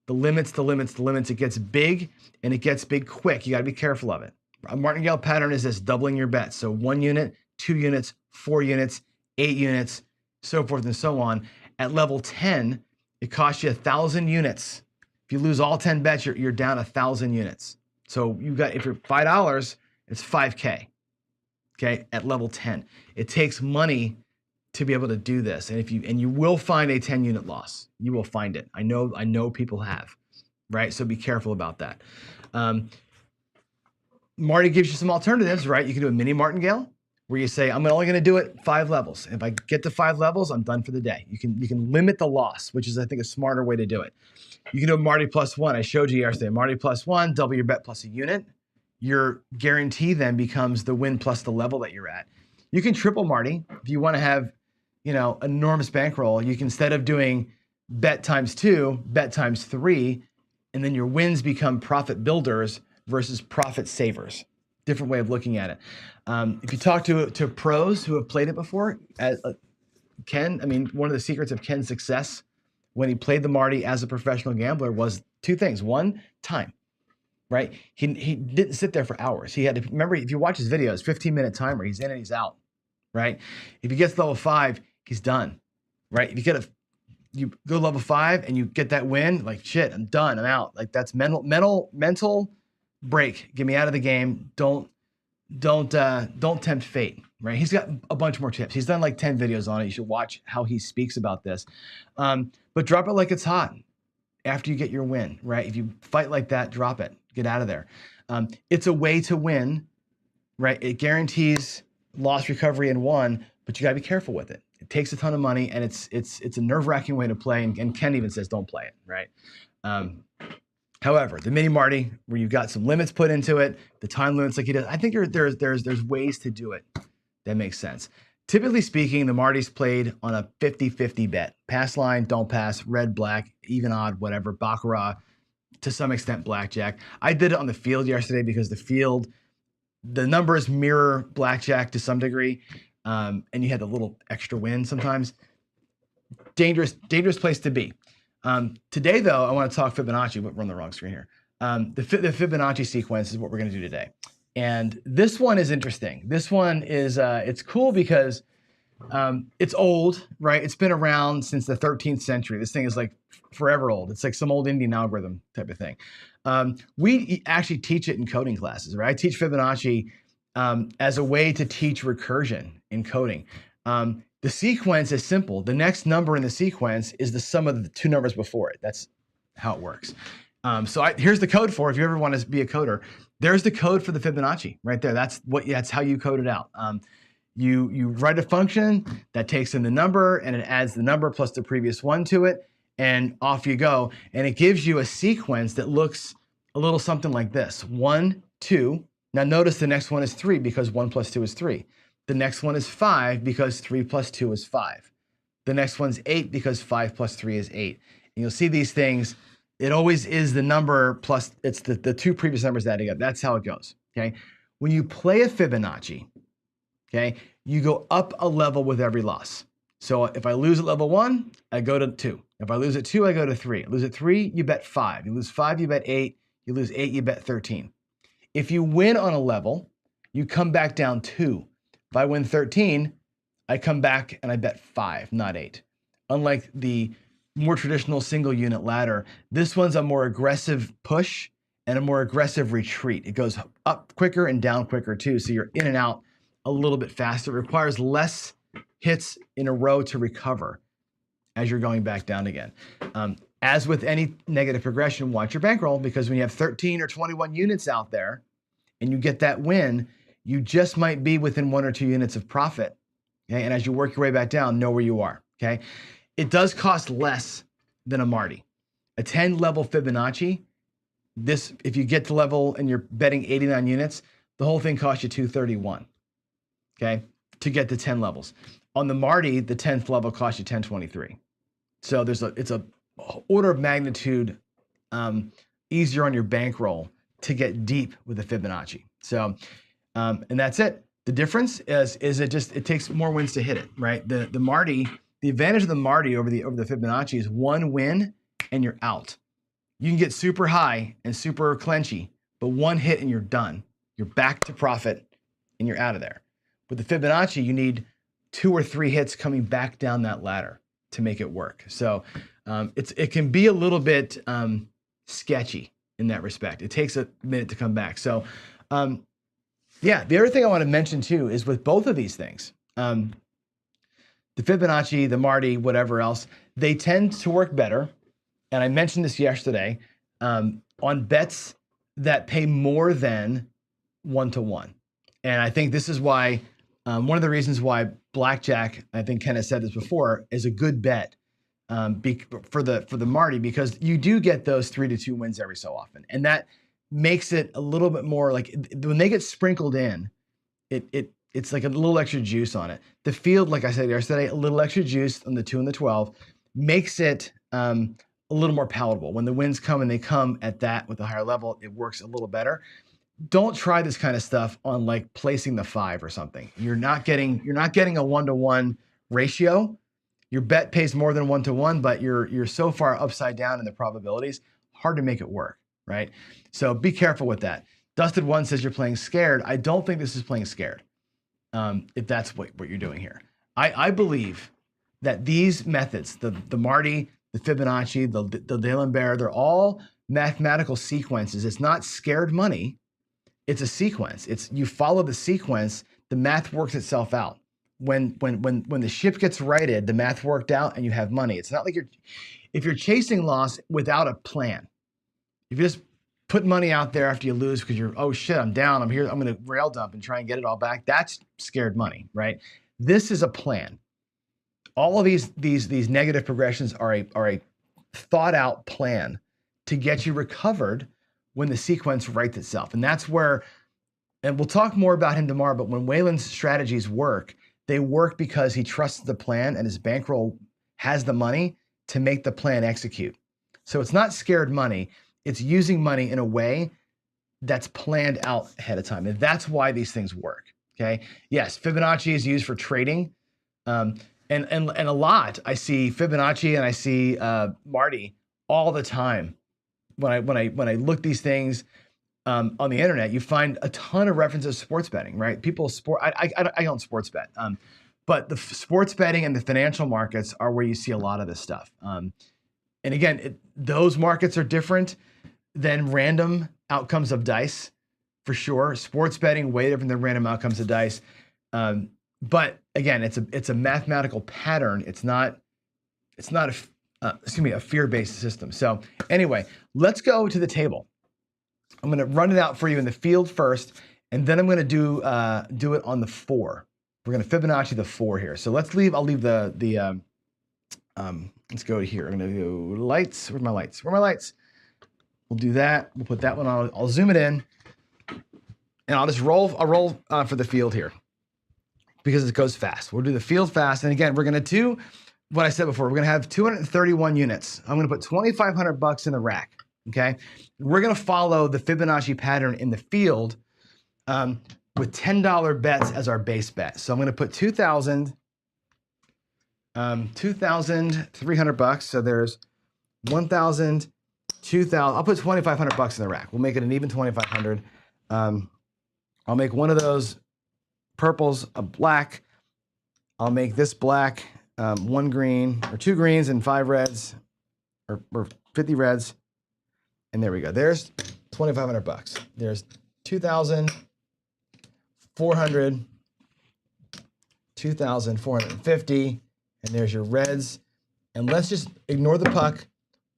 it gets big, and it gets big quick. You got to be careful of it. A martingale pattern is this: doubling your bet. So 1 unit, 2 units, 4 units, 8 units, so forth and so on. At level 10, it costs you 1,000 units. If you lose all 10 bets, you're down 1,000 units. So if you're $5, it's 5K. Okay, at level 10. It takes money to be able to do this. And you will find a 10-unit loss. You will find it. I know people have, right? So be careful about that. Marty gives you some alternatives, right? You can do a mini martingale where you say, I'm only going to do it 5 levels. If I get to 5 levels, I'm done for the day. You can limit the loss, which is, I think, a smarter way to do it. You can do a Marty +1. I showed you yesterday. Marty +1, double your bet plus a unit. Your guarantee then becomes the win plus the level that you're at. You can triple Marty if you want to have, enormous bankroll. You can, instead of doing bet times 2, bet times 3, and then your wins become profit builders versus profit savers. Different way of looking at it. If you talk to pros who have played it before, Ken, one of the secrets of Ken's success when he played the Marty as a professional gambler was 2 things. 1, time. Right? He didn't sit there for hours. He had to remember, if you watch his videos, 15-minute timer, he's in and he's out. Right? If he gets level 5, he's done. Right? If you go level 5 and you get that win, like, shit, I'm done, I'm out. Like, that's mental break. Get me out of the game. Don't tempt fate. Right? He's got a bunch more tips. He's done like 10 videos on it. You should watch how he speaks about this. But drop it like it's hot after you get your win. Right? If you fight like that, drop it. Get out of there. It's a way to win, right? It guarantees loss recovery in 1, but you got to be careful with it. It takes a ton of money, and it's a nerve-wracking way to play. And Ken even says, don't play it, right? However, the mini Marty, where you've got some limits put into it, the time limits like he does, I think there's ways to do it that makes sense. Typically speaking, the Marty's played on a 50-50 bet. Pass line, don't pass, red, black, even, odd, whatever, baccarat, to some extent blackjack. I did it on the field yesterday because the numbers mirror blackjack to some degree, and you had a little extra win sometimes. Dangerous place to be. Today, though, I want to talk Fibonacci, but we're on the wrong screen here. The Fibonacci sequence is what we're going to do today. And this one is interesting. This one is, it's cool because it's old, right? It's been around since the 13th century. This thing is like forever old. It's like some old Indian algorithm type of thing. We actually teach it in coding classes, right? I teach Fibonacci as a way to teach recursion in coding. The sequence is simple. The next number in the sequence is the sum of the 2 numbers before it. That's how it works. Here's the code for it. If you ever want to be a coder, there's the code for the Fibonacci right there. That's how you code it out. You write a function that takes in the number and it adds the number plus the previous one to it, and off you go. And it gives you a sequence that looks a little something like this: 1, 2. Now notice the next one is 3 because 1 plus 2 is 3. The next one is 5 because 3 plus 2 is 5. The next one's 8 because 5 plus 3 is 8. And you'll see these things. It always is the number plus it's the 2 previous numbers adding up. That's how it goes. Okay. When you play a Fibonacci, okay, you go up a level with every loss. So if I lose at level 1, I go to 2. If I lose at 2, I go to 3. Lose at 3, you bet 5. You lose 5, you bet 8. You lose 8, you bet 13. If you win on a level, you come back down 2. If I win 13, I come back and I bet 5, not 8. Unlike the more traditional single unit ladder, this one's a more aggressive push and a more aggressive retreat. It goes up quicker and down quicker too, so you're in and out a little bit faster. It requires less hits in a row to recover as you're going back down again. As with any negative progression, watch your bankroll, because when you have 13 or 21 units out there and you get that win, you just might be within 1 or 2 units of profit. Okay? And as you work your way back down, know where you are. Okay? It does cost less than a Marty. A 10 level Fibonacci, if you get to level and you're betting 89 units, the whole thing costs you $231. Okay? To get to 10 levels. On the Marty, the 10th level costs you $1023. So it's a order of magnitude easier on your bankroll to get deep with the Fibonacci. So, and that's it. The difference is it takes more wins to hit it, right? The Marty, the advantage of the Marty over the Fibonacci is 1 win and you're out. You can get super high and super clenchy, but 1 hit and you're done. You're back to profit and you're out of there. With the Fibonacci, you need 2 or 3 hits coming back down that ladder to make it work. So it can be a little bit sketchy in that respect. It takes a minute to come back. So yeah, the other thing I want to mention too is with both of these things, the Fibonacci, the Marty, whatever else, they tend to work better. And I mentioned this yesterday on bets that pay more than 1-to-1. And I think this is why one of the reasons why blackjack, I think Ken has said this before, is a good bet for the Marty, because you do get those 3-to-2 wins every so often, and that makes it a little bit more like when they get sprinkled in, it's like a little extra juice on it. The field, like I said yesterday, a little extra juice on the 2 and the 12 makes it a little more palatable. When the wins come and they come at that with a higher level, it works a little better. Don't try this kind of stuff on like placing the 5 or something. You're not getting a 1-to-1 ratio. Your bet pays more than 1-to-1, but you're so far upside down in the probabilities, hard to make it work, right? So be careful with that. Dusted One says you're playing scared. I don't think this is playing scared, if that's what you're doing here. I believe that these methods, the Marty, the Fibonacci, the D'Alembert, they're all mathematical sequences. It's not scared money. It's a sequence. You follow the sequence, the math works itself out. When the ship gets righted, the math worked out and you have money. It's not like if you're chasing loss without a plan. If you just put money out there after you lose because you're, oh shit, I'm down, I'm here, I'm gonna rail dump and try and get it all back, that's scared money, right? This is a plan. All of these negative progressions are a thought out plan to get you recovered when the sequence writes itself. And that's where, and we'll talk more about him tomorrow, but when Waylon's strategies work, they work because he trusts the plan and his bankroll has the money to make the plan execute. So it's not scared money, it's using money in a way that's planned out ahead of time. And that's why these things work, okay? Yes, Fibonacci is used for trading. And a lot, I see Fibonacci and I see Marty all the time. When I look these things on the internet, you find a ton of references to sports betting, right? I don't sports bet, but the sports betting and the financial markets are where you see a lot of this stuff. And again, those markets are different than random outcomes of dice, for sure. Sports betting way different than random outcomes of dice. But again, it's a mathematical pattern. It's not a fear-based system. So anyway, let's go to the table. I'm going to run it out for you in the field first, and then I'm going to do it on the 4. We're going to Fibonacci the 4 here. So I'll leave the let's go here. I'm going to go lights. Where's my lights? Where are my lights? We'll do that. We'll put that one on. I'll zoom it in, and I'll roll for the field here because it goes fast. We'll do the field fast. And again, we're going to do what I said before. We're going to have 231 units. I'm going to put $2,500 in the rack. Okay. We're going to follow the Fibonacci pattern in the field with $10 bets as our base bet. So I'm going to put 2,000 $2,300. So there's 1,000, 2,000. I'll put 2,500 bucks in the rack. We'll make it an even 2,500. I'll make one of those purples a black. I'll make this black, one green, or two greens and 5 reds, or 50 reds. And there we go. There's 2,500 bucks. There's 2,400, 2,450, and there's your reds. And let's just ignore the puck.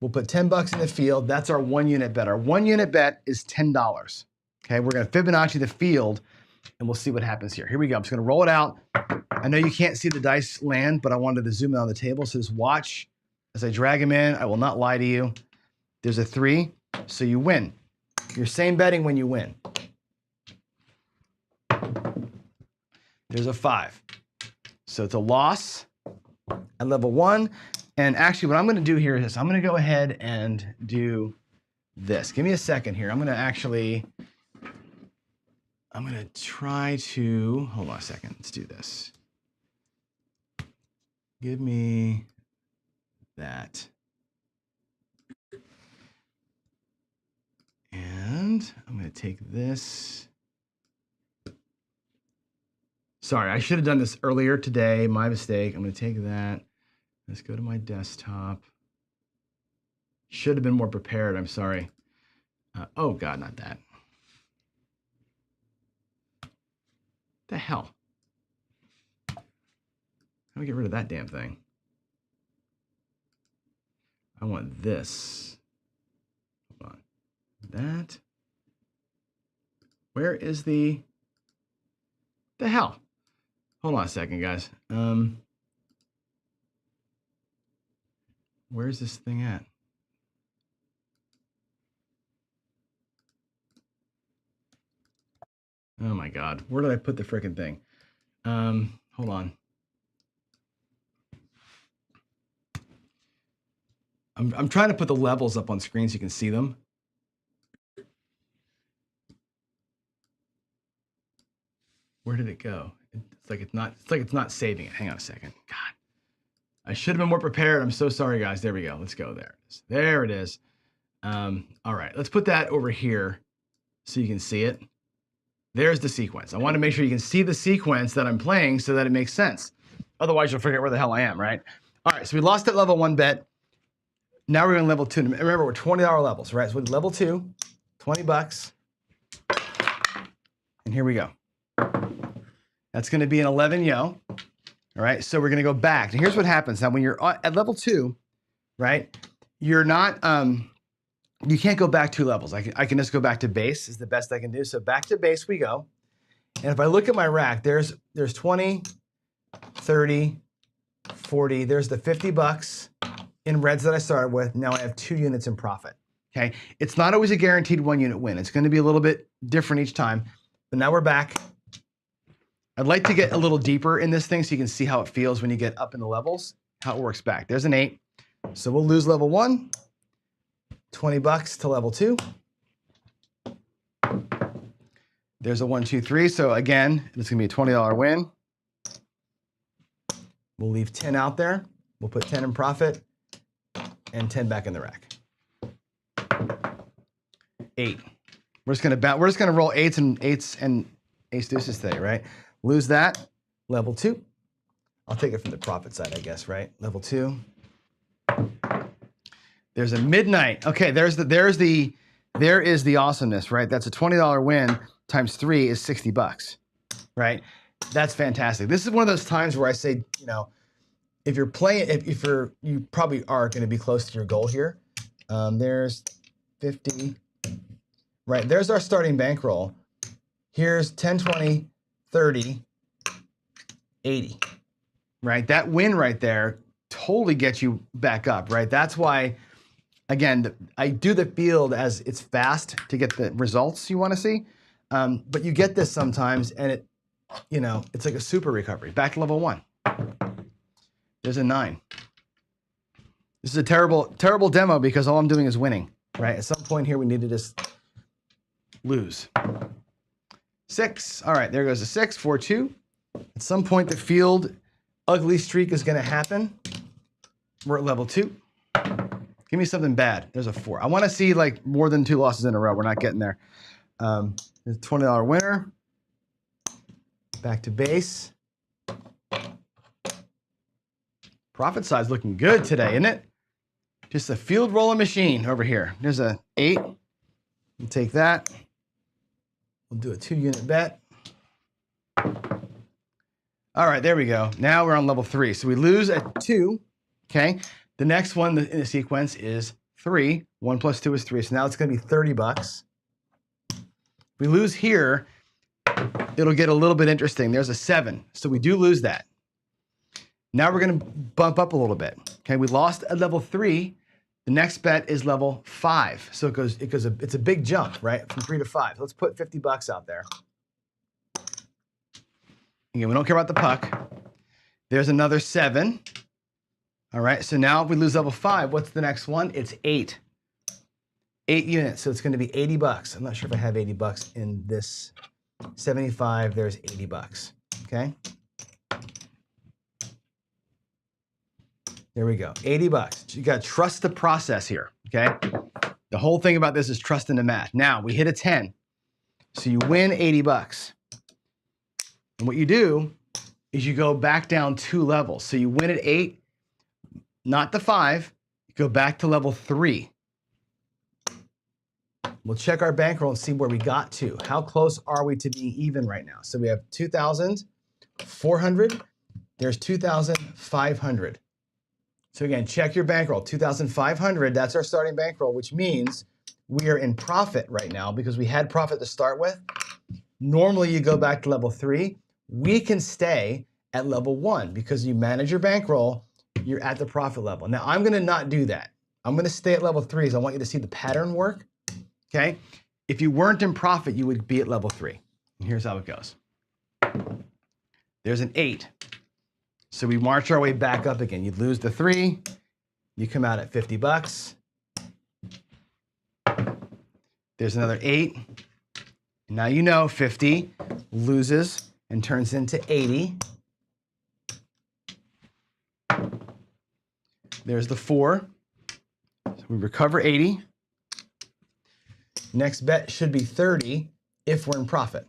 We'll put 10 bucks in the field. That's our 1 unit bet. Our 1 unit bet is $10. Okay, we're gonna Fibonacci the field, and we'll see what happens here. Here we go. I'm just gonna roll it out. I know you can't see the dice land, but I wanted to zoom in on the table. So just watch as I drag them in. I will not lie to you. There's a 3, so you win. You're same betting when you win. There's a 5. So it's a loss at level 1. And actually what I'm gonna do here is I'm gonna go ahead and do this. Give me a second here. I'm gonna try to, hold on a second, let's do this. Give me that. And I'm gonna take this. Sorry, I should have done this earlier today, my mistake. I'm gonna take that. Let's go to my desktop. Should have been more prepared, I'm sorry. Oh God, not that. The hell? How do I get rid of that damn thing? I want this. Hold on. That. Where is the hell? Hold on a second, guys. Where's this thing at? Oh my God, where did I put the frickin' thing? Hold on. I'm trying to put the levels up on screen so you can see them. Where did it go? It's like it's not saving it. Hang on a second. God. I should have been more prepared. I'm so sorry, guys. There we go. Let's go there. There it is. All right, let's put that over here so you can see it. There's the sequence. I want to make sure you can see the sequence that I'm playing so that it makes sense. Otherwise, you'll forget where the hell I am, right? All right, so we lost at level 1 bet. Now we're going to level 2. Remember, we're $20 levels, right? So level 2, 20 bucks. And here we go. That's going to be an 11 yo. All right, so we're going to go back. And here's what happens. Now, when you're at level 2, right, you're not, you can't go back 2 levels. I can just go back to base is the best I can do. So back to base we go. And if I look at my rack, there's 20, 30, 40. There's the 50 bucks in reds that I started with. Now I have 2 units in profit, okay? It's not always a guaranteed 1 unit win. It's going to be a little bit different each time. But now we're back. I'd like to get a little deeper in this thing so you can see how it feels when you get up in the levels, how it works back. There's an 8. So we'll lose level 1, 20 bucks to level 2. There's a 1, 2, 3. So again, it's gonna be a $20 win. We'll leave 10 out there. We'll put 10 in profit and 10 back in the rack. 8. We're just gonna roll 8s and ace deuces today, right? Lose that, level 2. I'll take it from the profit side, I guess, right? Level 2. There's a midnight. Okay, there is the awesomeness, right? That's a $20 win times 3 is 60 bucks, right? That's fantastic. This is one of those times where I say, you know, if you're playing, you probably are going to be close to your goal here. There's 50, right? There's our starting bankroll. Here's 10, 20, 30, 80, right? That win right there totally gets you back up, right? That's why, again, I do the field as it's fast to get the results you want to see. But you get this sometimes and it, you know, it's like a super recovery. Back to level 1. There's a 9. This is a terrible, terrible demo because all I'm doing is winning, right? At some point here, we need to just lose. 6. All right, there goes a 6, 4, 2. At some point, the field ugly streak is going to happen. We're at level 2. Give me something bad. There's a 4. I want to see like more than 2 losses in a row. We're not getting there. There's a $20 winner. Back to base. Profit size looking good today, isn't it? Just a field rolling machine over here. There's a 8. We'll take that. We'll do a 2-unit bet. All right, there we go. Now we're on level 3. So we lose at 2, okay? The next one in the sequence is 3. 1 plus 2 is 3. So now it's going to be $30. If we lose here, it'll get a little bit interesting. There's a 7. So we do lose that. Now we're going to bump up a little bit. Okay, we lost at level 3. The next bet is level 5. So it's a big jump, right? From 3 to 5. Let's put $50 out there. Again, we don't care about the puck. There's another 7. All right, so now if we lose level 5, what's the next one? It's 8. 8 units, so it's going to be $80. I'm not sure if I have $80 in this. 75, there's $80, okay? There we go, $80. You got to trust the process here, okay? The whole thing about this is trusting the math. Now, we hit a 10, so you win $80. And what you do is you go back down 2 levels. So you win at 8, not the 5, you go back to level 3. We'll check our bankroll and see where we got to. How close are we to being even right now? So we have 2,400. There's 2,500. So again, check your bankroll. 2,500, that's our starting bankroll, which means we are in profit right now because we had profit to start with. Normally you go back to level 3. We can stay at level 1 because you manage your bankroll, you're at the profit level. Now I'm gonna not do that. I'm gonna stay at level 3 because I want you to see the pattern work. Okay, if you weren't in profit, you would be at level 3. And here's how it goes. There's an 8. So we march our way back up again. You lose the 3, you come out at $50. There's another 8. Now you know 50 loses and turns into 80. There's the 4. So we recover 80. Next bet should be 30 if we're in profit.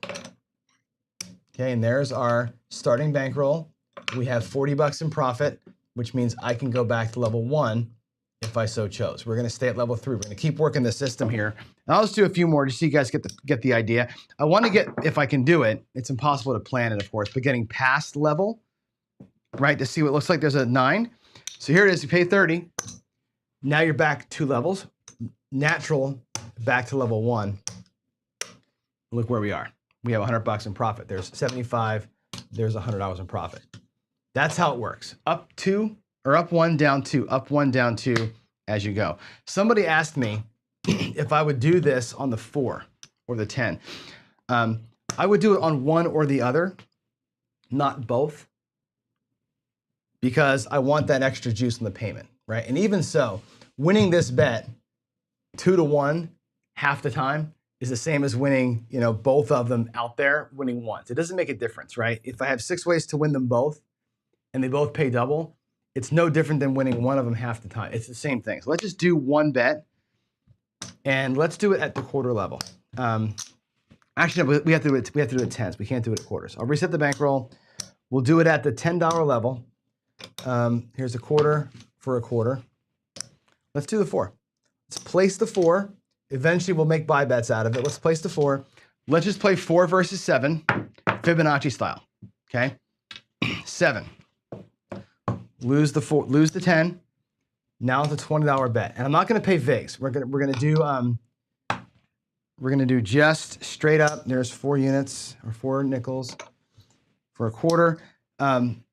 Okay, and there's our starting bankroll. We have $40 in profit, which means I can go back to level 1 if I so chose. We're going to stay at level 3. We're going to keep working the system here. And I'll just do a few more just so you guys get the idea. I want to get, if I can do it, it's impossible to plan it, of course, but getting past level, right, to see what it looks like. There's a 9. So here it is. You pay 30. Now you're back 2 levels. Natural, back to level 1. Look where we are. We have $100 in profit. There's 75. There's $100 in profit. That's how it works. Up 2 or up 1, down 2, up 1, down 2 as you go. Somebody asked me if I would do this on the 4 or the 10. I would do it on one or the other, not both, because I want that extra juice in the payment, right? And even so, winning this bet 2 to 1 half the time is the same as winning, you know, both of them out there winning once. It doesn't make a difference, right? If I have 6 ways to win them both and they both pay double, it's no different than winning one of them half the time. It's the same thing. So let's just do one bet and let's do it at the quarter level. Actually, no, we have to do it at tens. We can't do it at quarters. I'll reset the bankroll. We'll do it at the $10 level. Here's a quarter for a quarter. Let's do the 4. Let's place the 4. Eventually, we'll make buy bets out of it. Let's place the 4. Let's just play 4 versus 7, Fibonacci style, okay? 7. Lose the 4, lose the 10. Now it's a $20 bet. And I'm not gonna pay VIGs. We're gonna do just straight up. There's 4 units or 4 nickels for a quarter. I'm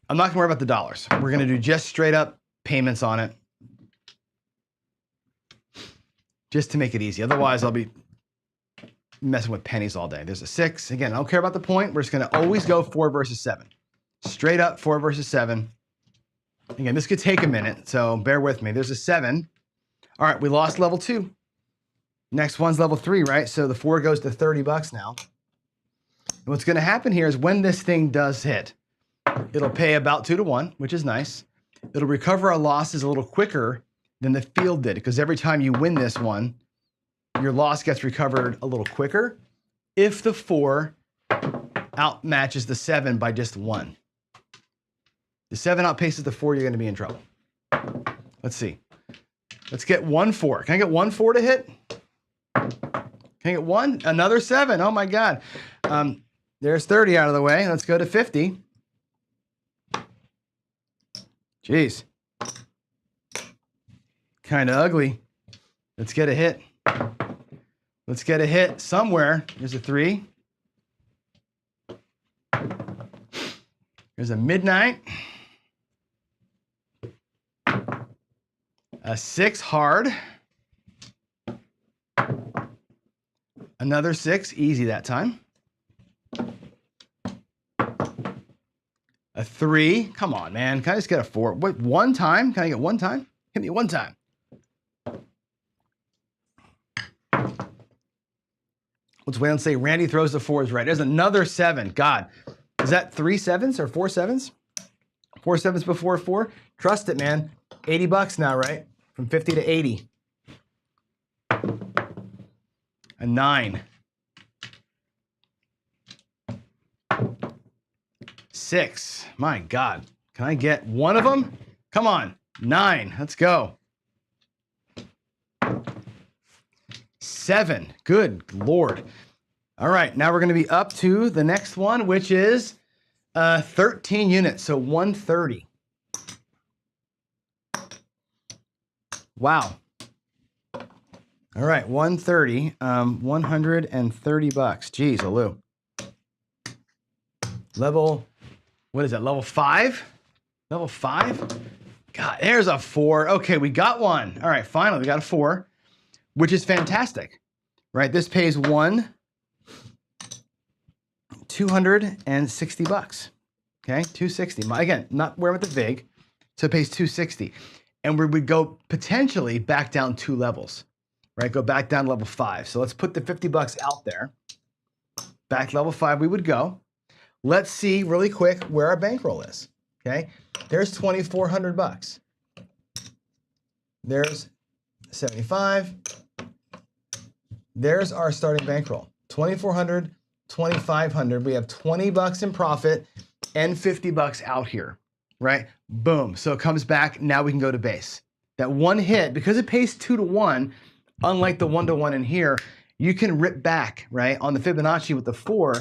not gonna worry about the dollars. We're gonna do just straight up payments on it, just to make it easy. Otherwise, I'll be messing with pennies all day. There's a 6. Again, I don't care about the point. We're just gonna always go 4 versus 7. Straight up 4 versus 7. Again, this could take a minute, so bear with me. There's a 7. All right, we lost level 2. Next one's level 3, right? So the 4 goes to $30 now. And what's gonna happen here is when this thing does hit, It'll pay about 2 to 1, which is nice. It'll recover our losses a little quicker than the field did, because every time you win this one, your loss gets recovered a little quicker if the 4 outmatches the 7 by just 1. The 7 outpaces the 4, you're going to be in trouble. Let's see. Let's get 1 4. Can I get 1 4 to hit? Can I get 1? Another 7. Oh my God. There's 30 out of the way. Let's go to 50. Jeez. Kind of ugly. Let's get a hit. Let's get a hit somewhere. There's a 3. There's a midnight. A 6 hard. Another 6, easy that time. A 3, come on, man. Can I just get a 4? What, 1 time? Can I get 1 time? Hit me 1 time. Let's wait and say Randy throws the 4s right. There's another 7. God, is that 3 7s or 4 7s? 4 7s before 4? Trust it, man. $80 now, right? From 50 to 80. A 9. 6. My God. Can I get 1 of them? Come on. 9. Let's go. 7. Good Lord. All right. Now we're going to be up to the next one, which is 13 units. So 130. Wow. All right. 130. $130. Geez, Alou. Level, what is that? Level 5? Level 5? God, there's a 4. Okay, we got one. All right, finally, we got a 4, which is fantastic, right? This pays $260. Okay, 260. Again, not where with the VIG, so it pays 260. And we would go potentially back down 2 levels, right? Go back down to level 5. So let's put the $50 out there. Back to level 5 we would go. Let's see really quick where our bankroll is. Okay, there's $2,400. There's 75. There's our starting bankroll. 2,400, 2,500. We have $20 in profit and $50 out here, right? Boom. So it comes back. Now we can go to base. That one hit, because it pays 2 to 1, unlike the 1 to 1 in here, you can rip back, right? On the Fibonacci with the 4,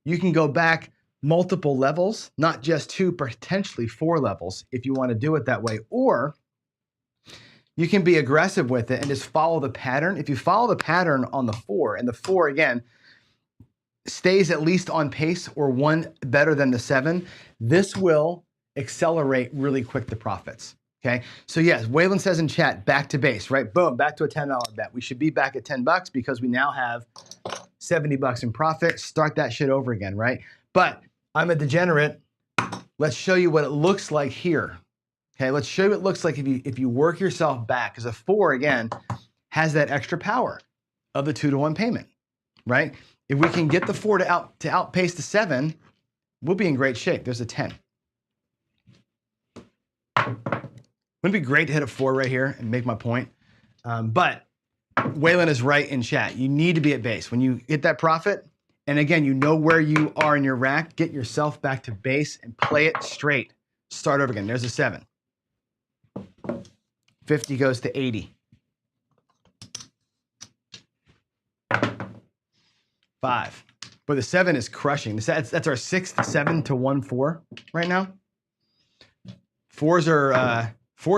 you can go back multiple levels, not just 2, potentially 4 levels if you want to do it that way. Or you can be aggressive with it and just follow the pattern. If you follow the pattern on the 4, and the 4, again, stays at least on pace or 1 better than the 7, this will accelerate really quick the profits. Okay, so yes, Waylon says in chat, back to base, right? Boom, back to a $10 bet. We should be back at $10 because we now have $70 in profit. Start that shit over again, right? But I'm a degenerate. Let's show you what it looks like here. Okay, let's show you what it looks like if you work yourself back, because a 4, again, has that extra power of the 2 to 1 payment, right? If we can get the 4 to outpace the 7, we'll be in great shape. There's a 10. Wouldn't it be great to hit a 4 right here and make my point? But Waylon is right in chat. You need to be at base. When you hit that profit, and again, you know where you are in your rack, get yourself back to base and play it straight. Start over again. There's a 7. 50 goes to 80. 5. But the 7 is crushing. That's our 6th 7 to 1 4 right now. 4s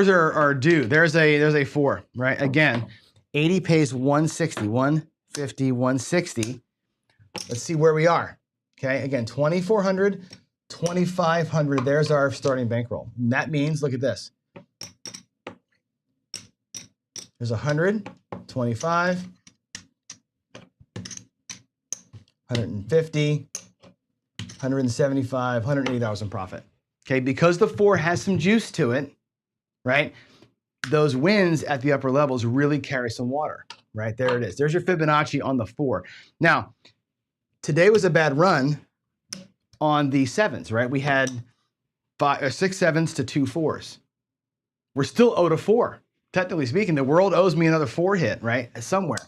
are due. There's a 4, right? Again, 80 pays 160, 150, 160. Let's see where we are. Okay, again, 2,400, 2,500. There's our starting bankroll. And that means, look at this. There's 100, 25, 150, 175, $180 in profit. Okay, because the 4 has some juice to it, right? Those wins at the upper levels really carry some water, right? There it is. There's your Fibonacci on the 4. Now, today was a bad run on the 7s, right? We had 6 sevens to 2 4s. We're still owed a 4. Technically speaking, the world owes me another 4 hit, right? Somewhere.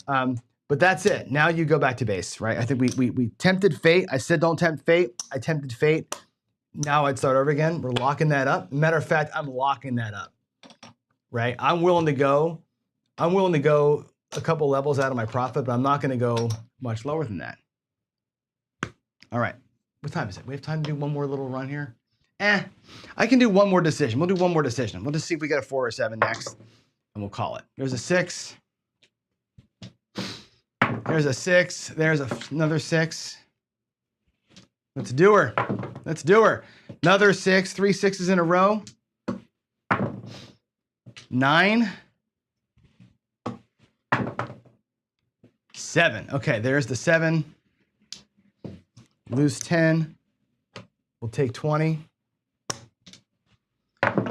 But that's it. Now you go back to base, right? I think we tempted fate. I said don't tempt fate. I tempted fate. Now I'd start over again. We're locking that up. Matter of fact, I'm locking that up, right? I'm willing to go a couple levels out of my profit, but I'm not going to go much lower than that. All right. What time is it? We have time to do one more little run here? I can do one more decision. We'll do one more decision. We'll just see if we get a 4 or 7 next, and we'll call it. There's a 6. There's a 6. There's another 6. Let's do her. Let's do her. Another 6. 3 6s in a row. 9. 7. Okay, there's the 7. Lose 10. We'll take 20.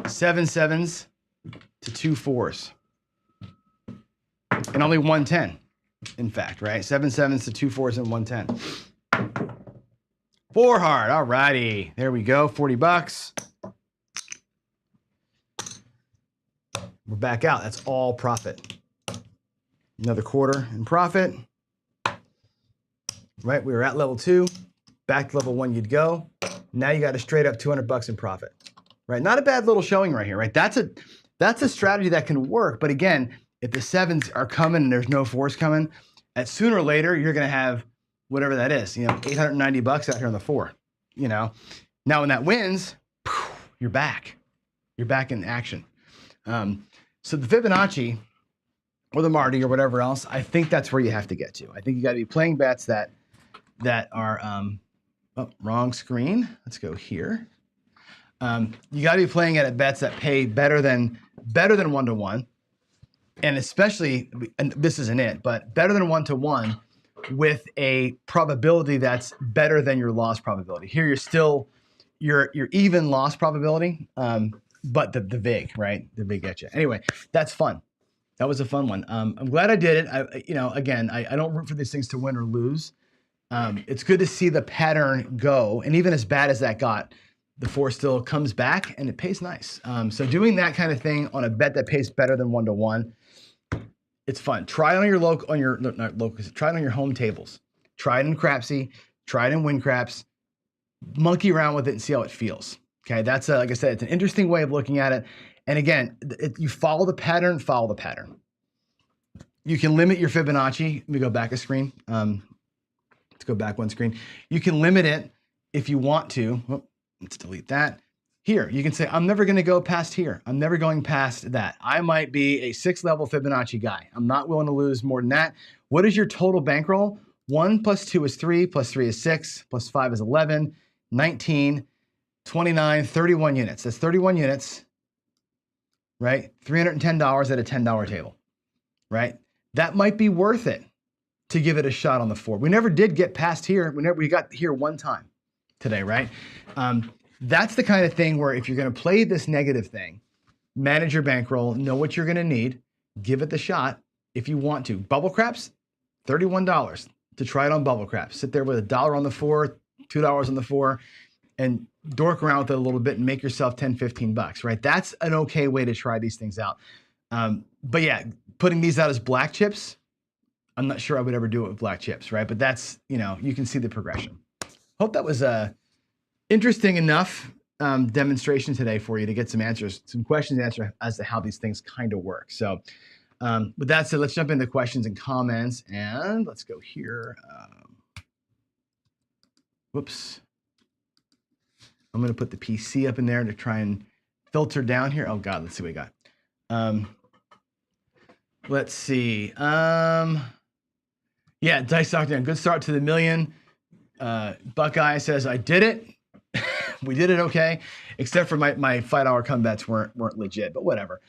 7 sevens to 2 4s. And only 110, in fact, right? 7 sevens to 2 4s and 110. 4 hard. All righty. There we go. 40 bucks. We're back out. That's all profit. Another quarter in profit. Right? We were at level 2. Back to level 1 you'd go. Now you got a straight up 200 bucks in profit. Right? Not a bad little showing right here, right? That's a strategy that can work. But again, if the 7s are coming and there's no 4s coming, sooner or later you're going to have whatever that is, 890 bucks out here on the 4, Now when that wins, you're back. You're back in action. So the Fibonacci or the Marty or whatever else, I think that's where you have to get to. I think you got to be playing bets that are, wrong screen. Let's go here. You got to be playing at bets that pay better than 1-to-1, and especially, and this isn't it, but better than 1-to-1 with a probability that's better than your loss probability. Here you're still your even loss probability, but the vig, right? The vig get you. Anyway, that's fun. That was a fun one. I'm glad I did it. Again, I don't root for these things to win or lose. It's good to see the pattern go, and even as bad as that got, the 4 still comes back and it pays nice. So doing that kind of thing on a bet that pays better than 1-to-1, it's fun. Try it on your try it on your home tables. Try it in Crapsy, try it in WinCraps, monkey around with it and see how it feels. Okay, that's like I said, it's an interesting way of looking at it. And again, you follow the pattern, follow the pattern. You can limit your Fibonacci. Let me go back a screen. Let's go back one screen. You can limit it if you want to. Oh, let's delete that. Here, you can say, I'm never going to go past here. I'm never going past that. I might be a 6-level Fibonacci guy. I'm not willing to lose more than that. What is your total bankroll? 1 + 2 is 3, + 3 is 6, + 5 is 11, 19, 29, 31 units. That's 31 units, right? $310 at a $10 table, right? That might be worth it to give it a shot on the 4. We never did get past here. We got here one time today, right? That's the kind of thing where if you're going to play this negative thing, manage your bankroll, know what you're going to need, give it the shot if you want to. Bubble craps, $31 to try it on bubble craps. Sit there with $1 on the 4, $2 on the 4, and dork around with it a little bit and make yourself 10, 15 bucks, right? That's an okay way to try these things out. But yeah, putting these out as black chips, I'm not sure I would ever do it with black chips, right? But that's, you can see the progression. Hope that was interesting enough demonstration today for you to get some answers, some questions answered as to how these things kind of work. So with that said, let's jump into questions and comments, and let's go here. Whoops. I'm going to put the PC up in there to try and filter down here. Oh God, let's see what we got. Let's see. Yeah, Dice Doctor, good start to the million. Buckeye says, I did it. We did it okay, except for my $5 come bets weren't legit, but whatever.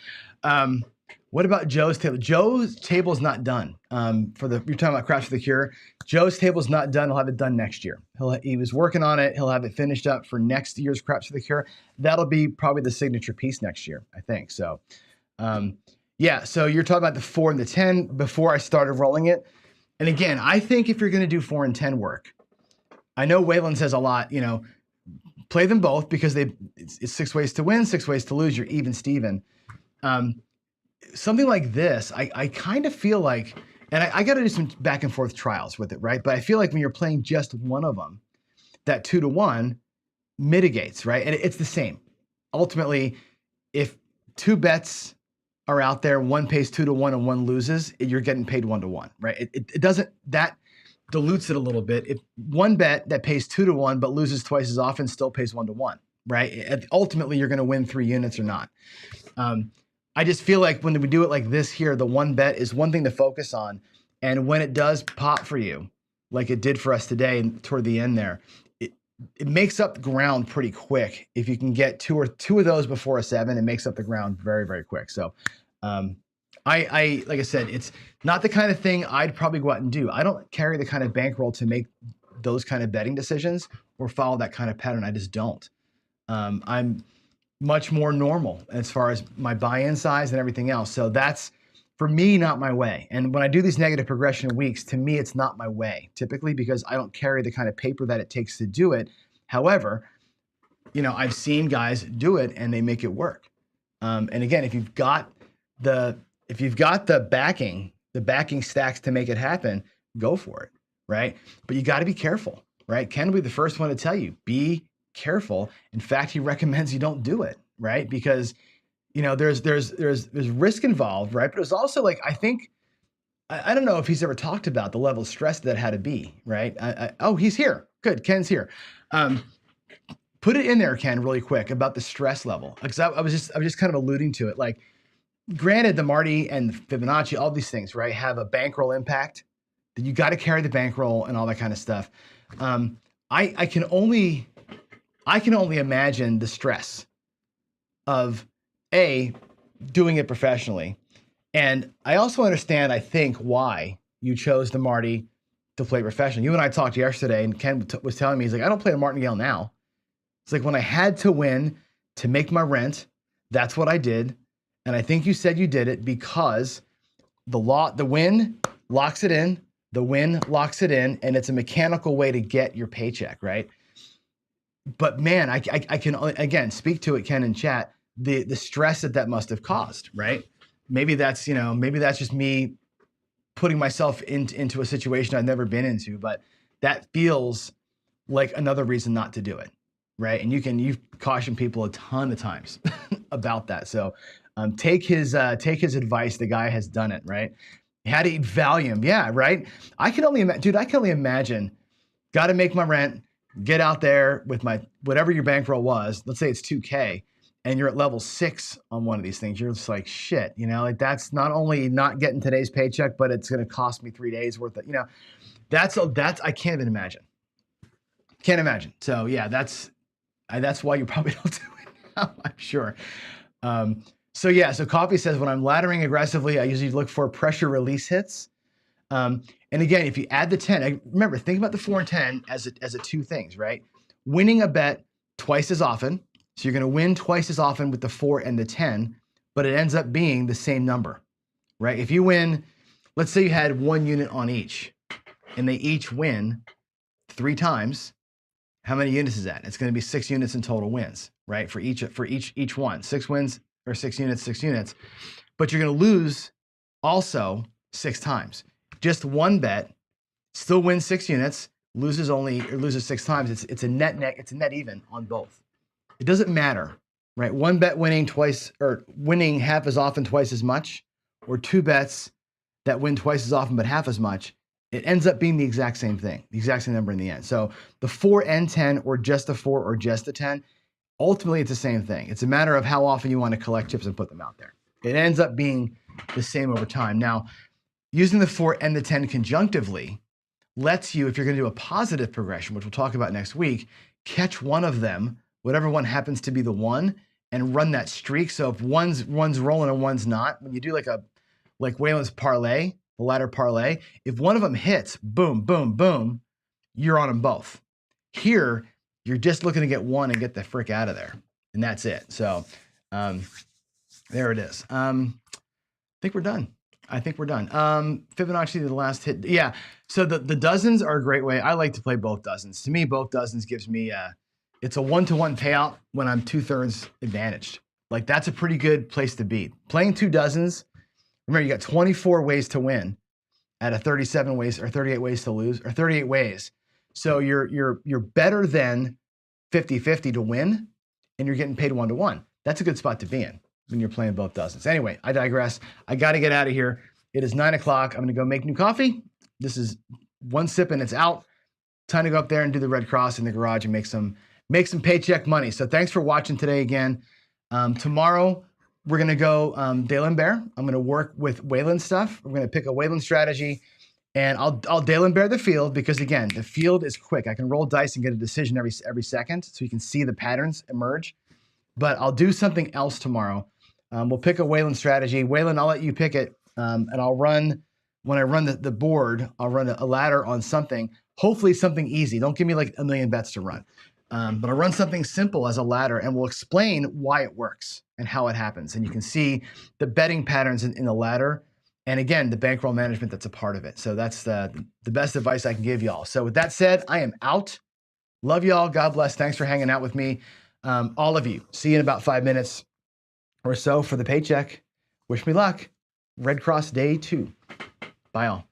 What about Joe's table? Joe's table's not done. You're talking about Crash for the Cure. Joe's table's not done. He'll have it done next year. He was working on it. He'll have it finished up for next year's Crash for the Cure. That'll be probably the signature piece next year, I think. So, yeah. So you're talking about the 4 and the 10 before I started rolling it. And again, I think if you're going to do 4 and 10 work, I know Waylon says a lot, play them both because it's 6 ways to win, 6 ways to lose. You're even Steven. Something like this, I kind of feel like, and I got to do some back and forth trials with it, right? But I feel like when you're playing just one of them, that 2 to 1 mitigates, right? And it's the same. Ultimately, if 2 bets are out there, one pays 2 to 1 and one loses, you're getting paid 1 to 1, right? It doesn't, that dilutes it a little bit. If one bet that pays 2 to 1 but loses twice as often still pays 1 to 1, right? Ultimately, you're going to win 3 units or not. I just feel like when we do it like this here, the one bet is one thing to focus on. And when it does pop for you, like it did for us today toward the end there, it makes up ground pretty quick. If you can get two of those before a 7, it makes up the ground very, very quick. So like I said, it's not the kind of thing I'd probably go out and do. I don't carry the kind of bankroll to make those kind of betting decisions or follow that kind of pattern. I just don't. I'm much more normal as far as my buy-in size and everything else. So that's, for me, not my way. And when I do these negative progression weeks, to me, it's not my way, typically because I don't carry the kind of paper that it takes to do it. However, you know, I've seen guys do it and they make it work. And again, if you've got the backing stacks to make it happen, go for it, right? But you got to be careful, right? Ken will be the first one to tell you, be careful. In fact, he recommends you don't do it, right? Because, you know, there's risk involved, right? But it's also like, I think, I don't know if he's ever talked about the level of stress that had to be, right? Oh, he's here. Good, Ken's here. Put it in there, Ken, really quick about the stress level, because I was just kind of alluding to it. Like, granted, the Marty and the Fibonacci, all these things, right, have a bankroll impact. That you got to carry the bankroll and all that kind of stuff. I can only imagine the stress of doing it professionally. And I also understand, I think, why you chose the Marty to play professional. You and I talked yesterday, and Ken was telling me, he's like, I don't play the martingale now. It's like when I had to win to make my rent, that's what I did. And I think you said you did it because the win locks it in, the win locks it in, and it's a mechanical way to get your paycheck, right? But man, I can, again, speak to it, Ken, in chat, the stress that must have caused, right? Maybe that's just me putting myself into a situation I've never been into, but that feels like another reason not to do it, right? And you've cautioned people a ton of times about that. So take his advice. The guy has done it, right? Had to eat Valium, yeah, right? I can only imagine. Got to make my rent. Get out there with my whatever your bankroll was. Let's say it's 2K, and you're at level 6 on one of these things. You're just like, shit, you know, like that's not only not getting today's paycheck, but it's going to cost me 3 days worth of, you know, that's I can't even imagine. Can't imagine. So yeah, that's why you probably don't do it now, I'm sure. So yeah, so Coffee says, when I'm laddering aggressively, I usually look for pressure release hits. And again, if you add the 10, remember, think about the 4 and 10 as a 2 things, right? Winning a bet twice as often. So you're going to win twice as often with the 4 and the 10, but it ends up being the same number, right? If you win, let's say you had 1 unit on each, and they each win 3 times. How many units is that? It's going to be 6 units in total wins, right? For each one, 6 wins or 6 units, but you're going to lose also 6 times. Just one bet still wins 6 units, loses 6 times. It's a net even on both. It doesn't matter, right? One bet winning twice or winning half as often, twice as much, or 2 bets that win twice as often but half as much. It ends up being the exact same thing, the exact same number in the end. So the 4 and 10, or just the 4 or just the 10, ultimately it's the same thing. It's a matter of how often you want to collect chips and put them out there. It ends up being the same over time. Now, using the 4 and the 10 conjunctively lets you, if you're going to do a positive progression, which we'll talk about next week, catch one of them, whatever one happens to be the one, and run that streak. So if one's rolling and one's not, when you do like Waylon's parlay, the ladder parlay, if one of them hits, boom, boom, boom, you're on them both. Here, you're just looking to get one and get the frick out of there, and that's it. So there it is. I think we're done. Fibonacci, the last hit. Yeah. So the dozens are a great way. I like to play both dozens. To me, both dozens gives me It's a 1-to-1 payout when I'm 2/3 advantaged. Like that's a pretty good place to be. Playing 2 dozens, remember you got 24 ways to win at a 37 ways or 38 ways to lose or 38 ways. So you're better than 50-50 to win and you're getting paid 1-to-1. That's a good spot to be in when you're playing both dozens. Anyway, I digress. I got to get out of here. It is 9 o'clock. I'm going to go make new coffee. This is one sip and it's out. Time to go up there and do the Red Cross in the garage and make some paycheck money. So thanks for watching today again. Tomorrow, we're going to go Dalen Bear. I'm going to work with Wayland stuff. We're going to pick a Wayland strategy, and I'll Dalen Bear the field because, again, the field is quick. I can roll dice and get a decision every second, so you can see the patterns emerge. But I'll do something else tomorrow. We'll pick a Wayland strategy. Wayland, I'll let you pick it, and I'll run, when I run the board, I'll run a ladder on something, hopefully something easy. Don't give me like a million bets to run. But I'll run something simple as a ladder, and we'll explain why it works and how it happens. And you can see the betting patterns in the ladder. And again, the bankroll management that's a part of it. So that's the best advice I can give y'all. So with that said, I am out. Love y'all. God bless. Thanks for hanging out with me. All of you. See you in about 5 minutes or so for the paycheck. Wish me luck. Red Cross Day 2. Bye all.